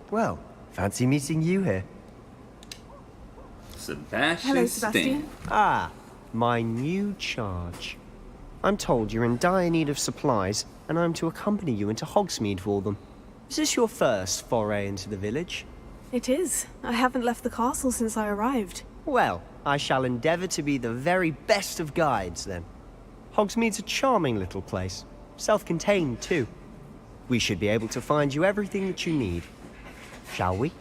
Well, fancy meeting you here. Sebastian Hello, Sting. Sebastian. Ah, my new charge. I'm told you're in dire need of supplies, and I'm to accompany you into Hogsmeade for them. Is this your first foray into the village? It is. I haven't left the castle since I arrived. Well, I shall endeavour to be the very best of guides, then. Hogsmeade's a charming little place. Self-contained, too. We should be able to find you everything that you need. Shall we?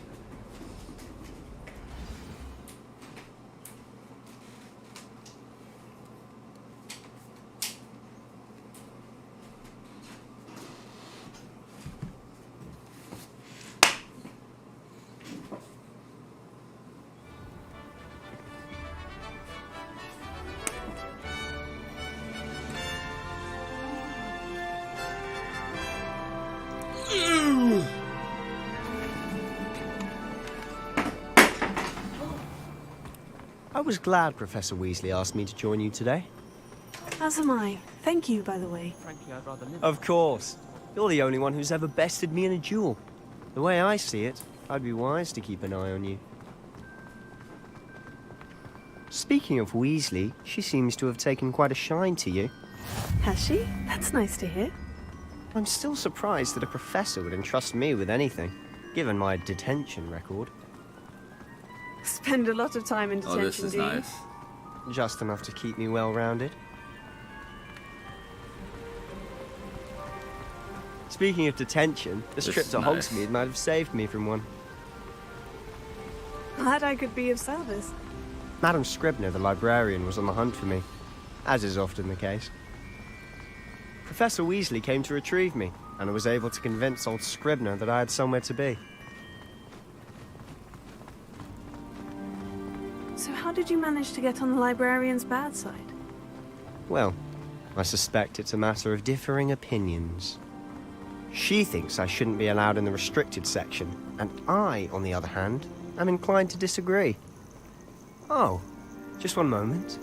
I was glad Professor Weasley asked me to join you today. As am I. Thank you, by the way. Frankly, I'd rather live. Of course. You're the only one who's ever bested me in a duel. The way I see it, I'd be wise to keep an eye on you. Speaking of Weasley, she seems to have taken quite a shine to you. Has she? That's nice to hear. I'm still surprised that a professor would entrust me with anything, given my detention record. Spend a lot of time in detention, Oh, this is do you? nice. Just enough to keep me well-rounded. Speaking of detention, this This trip is to nice. Hogsmeade might have saved me from one. Glad I could be of service. Madam Scribner, the librarian, was on the hunt for me, as is often the case. Professor Weasley came to retrieve me, and I was able to convince old Scribner that I had somewhere to be. So how did you manage to get on the librarian's bad side? Well, I suspect it's a matter of differing opinions. She thinks I shouldn't be allowed in the restricted section, and I, on the other hand, am inclined to disagree. Oh, just one moment.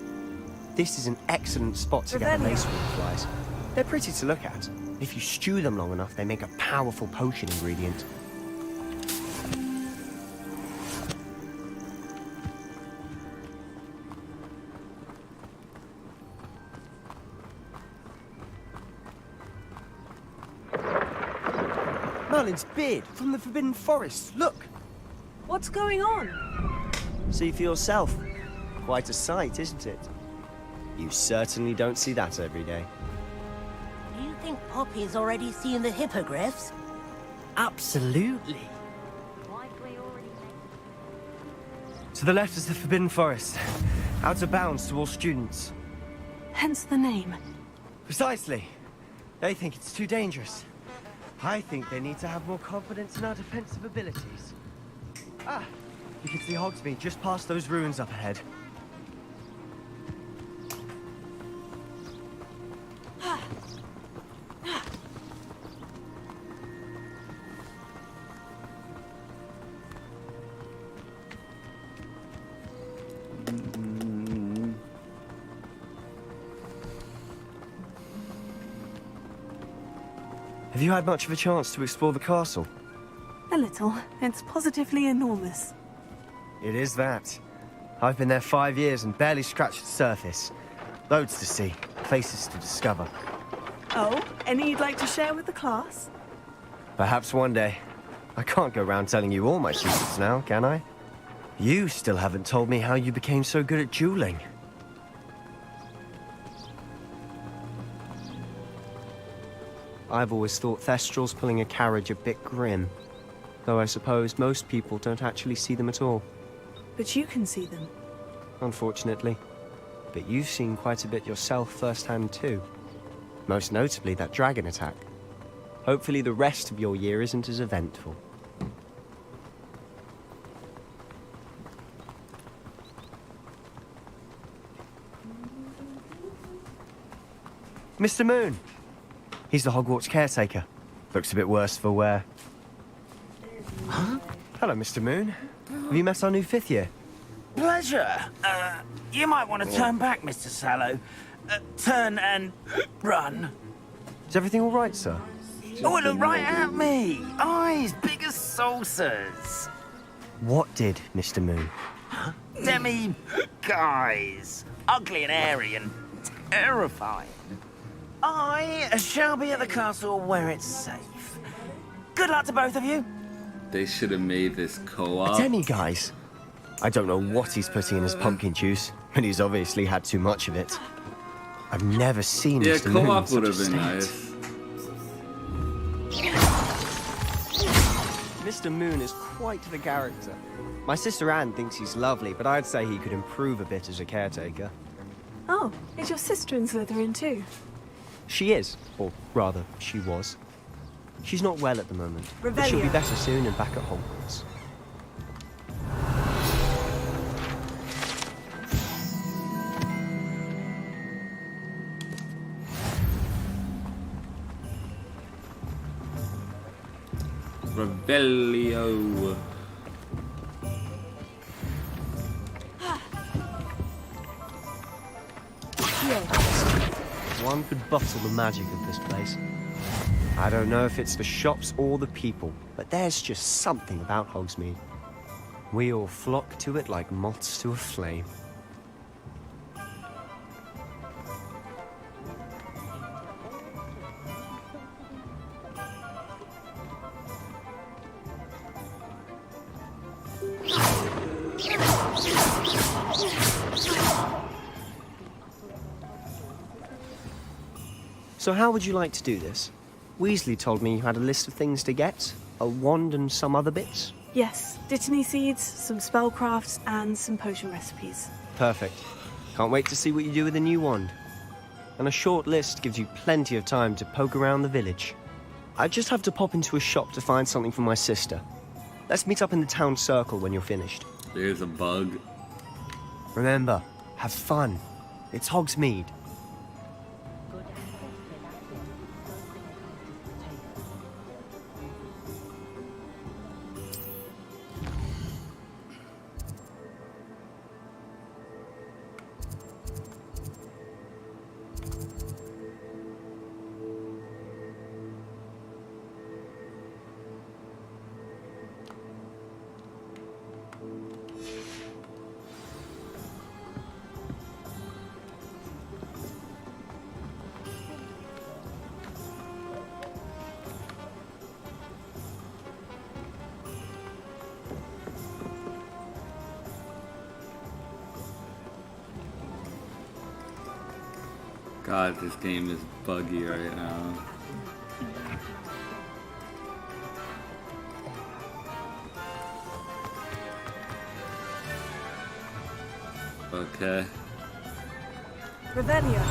This is an excellent spot to get the lacewing flies. They're pretty to look at. If you stew them long enough, they make a powerful potion ingredient. Merlin's beard from the Forbidden Forest. Look! What's going on? See for yourself. Quite a sight, isn't it? You certainly don't see that every day. Do you think Poppy's already seen the hippogriffs? Absolutely. To the left is the Forbidden Forest. Out of bounds to all students. Hence the name. Precisely. They think it's too dangerous. I think they need to have more confidence in our defensive abilities. Ah, you can see Hogsmeade just past those ruins up ahead. Have you had much of a chance to explore the castle? A little. It's positively enormous. It is that. I've been there 5 years and barely scratched the surface. Loads to see, places to discover. Oh, any you'd like to share with the class? Perhaps one day. I can't go around telling you all my secrets now, can I? You still haven't told me how you became so good at dueling. I've always thought Thestrals pulling a carriage a bit grim. Though I suppose most people don't actually see them at all. But you can see them. Unfortunately. But you've seen quite a bit yourself firsthand too. Most notably that dragon attack. Hopefully the rest of your year isn't as eventful. Mr. Moon! He's the Hogwarts caretaker. Looks a bit worse for wear. Huh? Hello, Mr. Moon. Have you met our new 5th year? Pleasure. You might want to turn back, Mr. Sallow. Turn and run. Is everything all right, sir? Oh, it looked right at me. Eyes big as saucers. What did, Mr. Moon? Demi guys. Ugly and hairy and terrifying. I shall be at the castle where it's safe. Good luck to both of you. They should have made this co-op. Demi guys. I don't know what he's putting in his pumpkin juice, but he's obviously had too much of it. I've never seen Yeah, Mr. Moon in co-op such would a have been state. nice. Mr. Moon is quite the character. My sister Anne thinks he's lovely, but I'd say he could improve a bit as a caretaker. Oh, is your sister in Slytherin too? She is, or rather, she was. She's not well at the moment, but she'll be Revelio. better soon and back at Hogwarts. Revelio. One could bottle the magic of this place. I don't know if it's the shops or the people, but there's just something about Hogsmeade. We all flock to it like moths to a flame. So how would you like to do this? Weasley told me you had a list of things to get, a wand and some other bits. Yes, Dittany seeds, some spellcrafts, and some potion recipes. Perfect. Can't wait to see what you do with the new wand. And a short list gives you plenty of time to poke around the village. I just have to pop into a shop to find something for my sister. Let's meet up in the town circle when you're finished. There's a bug. Remember, have fun. It's Hogsmeade. God, this game is buggy right now. Okay. Revelio.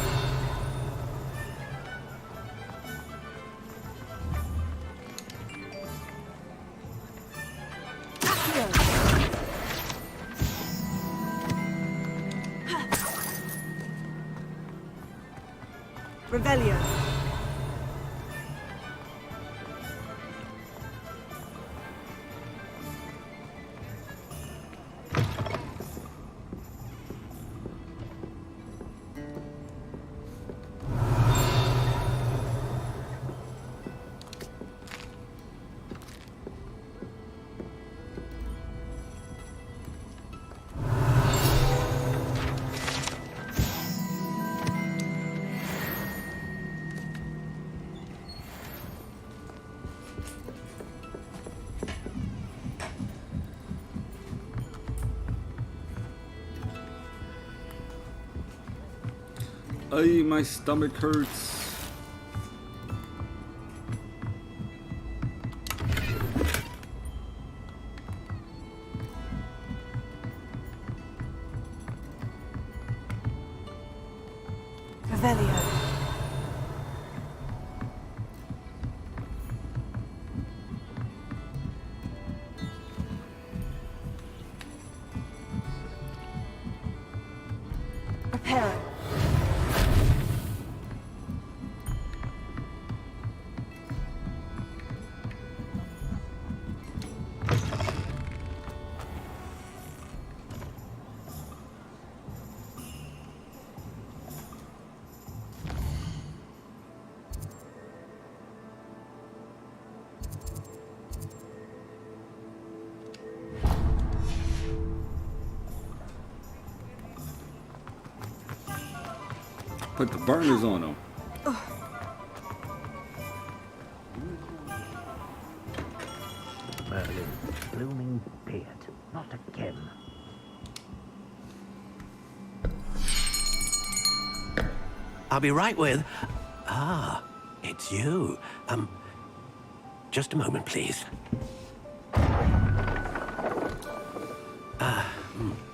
Revelio. Ay, my stomach hurts. Revelio. Reparo. put the burners on them. Merlin's blooming beard, not again. I'll be right with... Ah, it's you. Just a moment, please.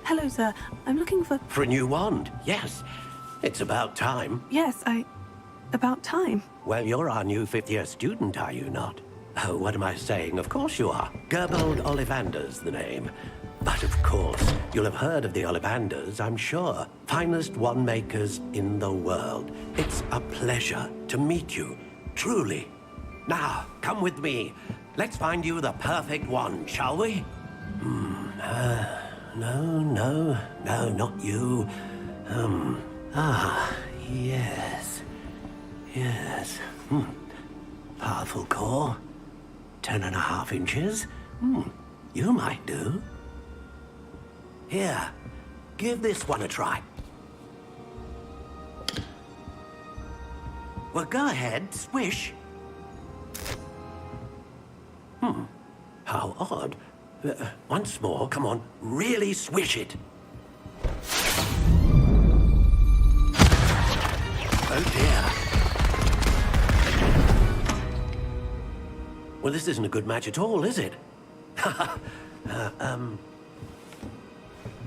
Hello, sir. I'm looking for... For a new wand, yes. It's about time. Yes, about time. Well, you're our new fifth-year student, are you not? Oh, what am I saying? Of course you are. Gerbold Ollivander's the name. But of course, you'll have heard of the Ollivanders, I'm sure. Finest wand makers in the world. It's a pleasure to meet you, truly. Now, come with me. Let's find you the perfect wand, shall we? No, not you. Yes. Powerful core. 10.5 inches. You might do. Here, give this one a try. Well, go ahead, swish. How odd. Once more, come on, really swish it. Oh dear. Well, this isn't a good match at all, is it?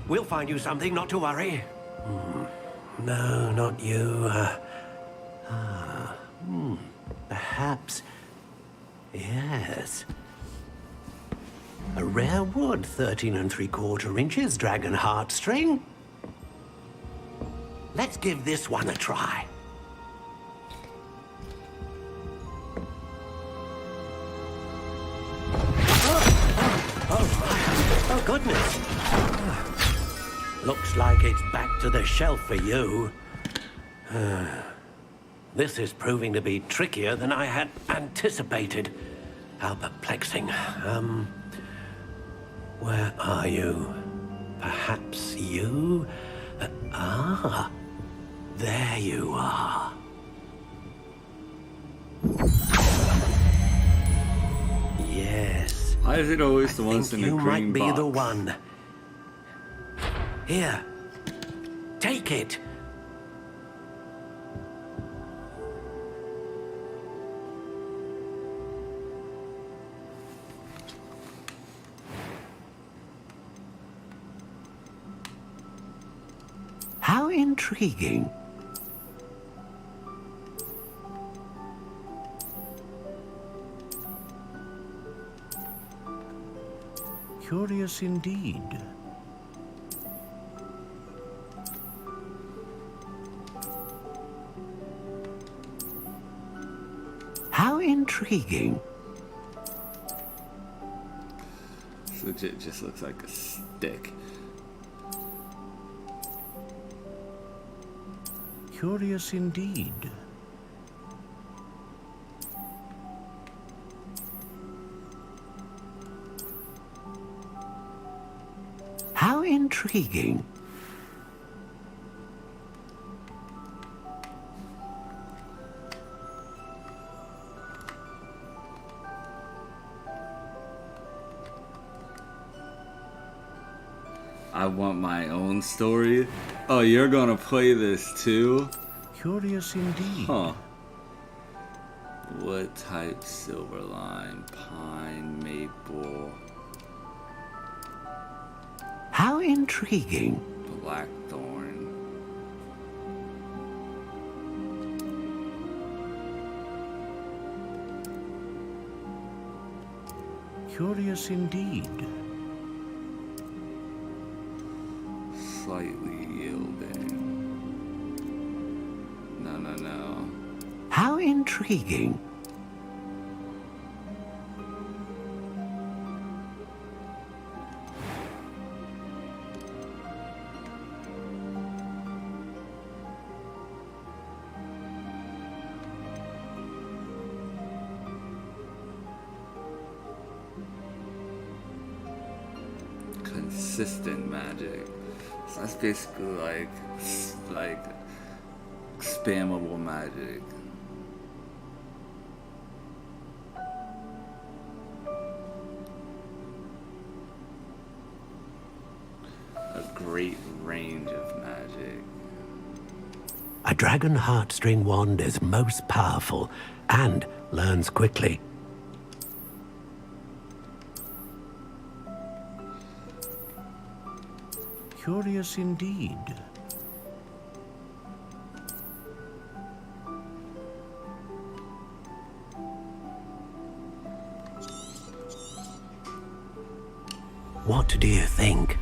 We'll find you something, not to worry. No, not you. Perhaps... Yes. A rare wood, 13 3/4 inches, dragon heartstring. Let's give this one a try. Oh, goodness. Looks like it's back to the shelf for you. This is proving to be trickier than I had anticipated. How perplexing. Where are you? Perhaps you? There you are. Yes. Why is it always the I ones think in the you green might be box? the one. Here. Take it. How intriguing. Curious indeed. How intriguing. This legit just looks like a stick. Curious indeed. How intriguing. I want my own story. Oh, you're gonna play this too? Curious indeed. Huh. Wood type, silver lime, pine, maple, How intriguing. blackthorn. Curious indeed. Slightly yielding. No. How intriguing. Consistent magic. So that's basically like Spammable magic. A great range of magic. A dragon heartstring wand is most powerful and learns quickly. Curious indeed. What do you think?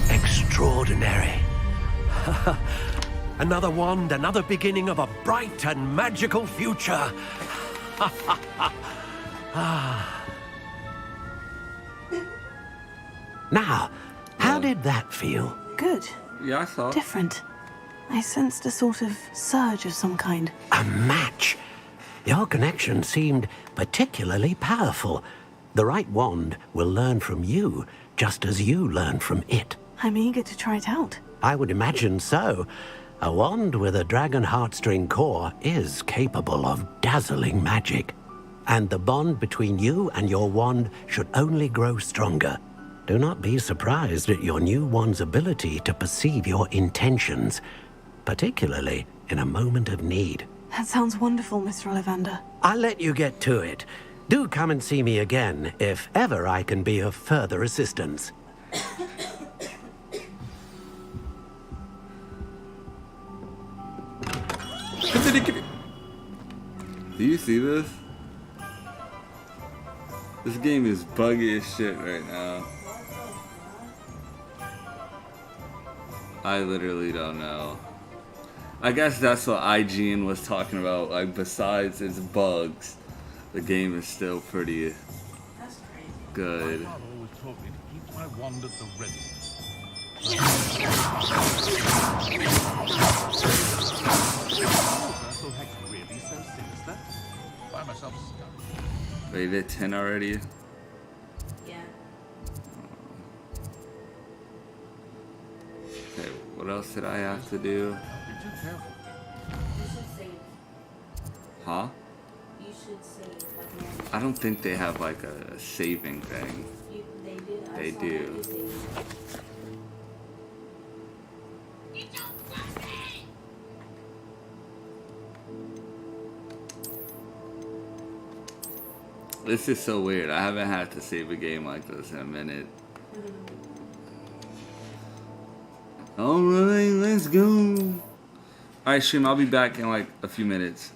Extraordinary. Another wand, another beginning of a bright and magical future. Now, how did that feel? Good. Yeah, I saw. Different. I sensed a sort of surge of some kind. A match. Your connection seemed particularly powerful. The right wand will learn from you, just as you learn from it. I'm eager to try it out. I would imagine so. A wand with a dragon heartstring core is capable of dazzling magic. And the bond between you and your wand should only grow stronger. Do not be surprised at your new wand's ability to perceive your intentions, particularly in a moment of need. That sounds wonderful, Mr. Ollivander. I'll let you get to it. Do come and see me again if ever I can be of further assistance. Do you see this? This game is buggy as shit right now. I literally don't know. I guess that's what IGN was talking about. Like, besides its bugs, the game is still pretty good. My father always taught me to keep my wand at the ready. So heck, really so sinister? Buy myself stuff. Wait, hit 10 already? Yeah. Okay, what else did I have to do? Be too careful. You should save. Huh? You should save. Like, I don't think they have like a saving thing. they did. They do. This is so weird. I haven't had to save a game like this in a minute. Alright, let's go. Alright, stream, I'll be back in like a few minutes.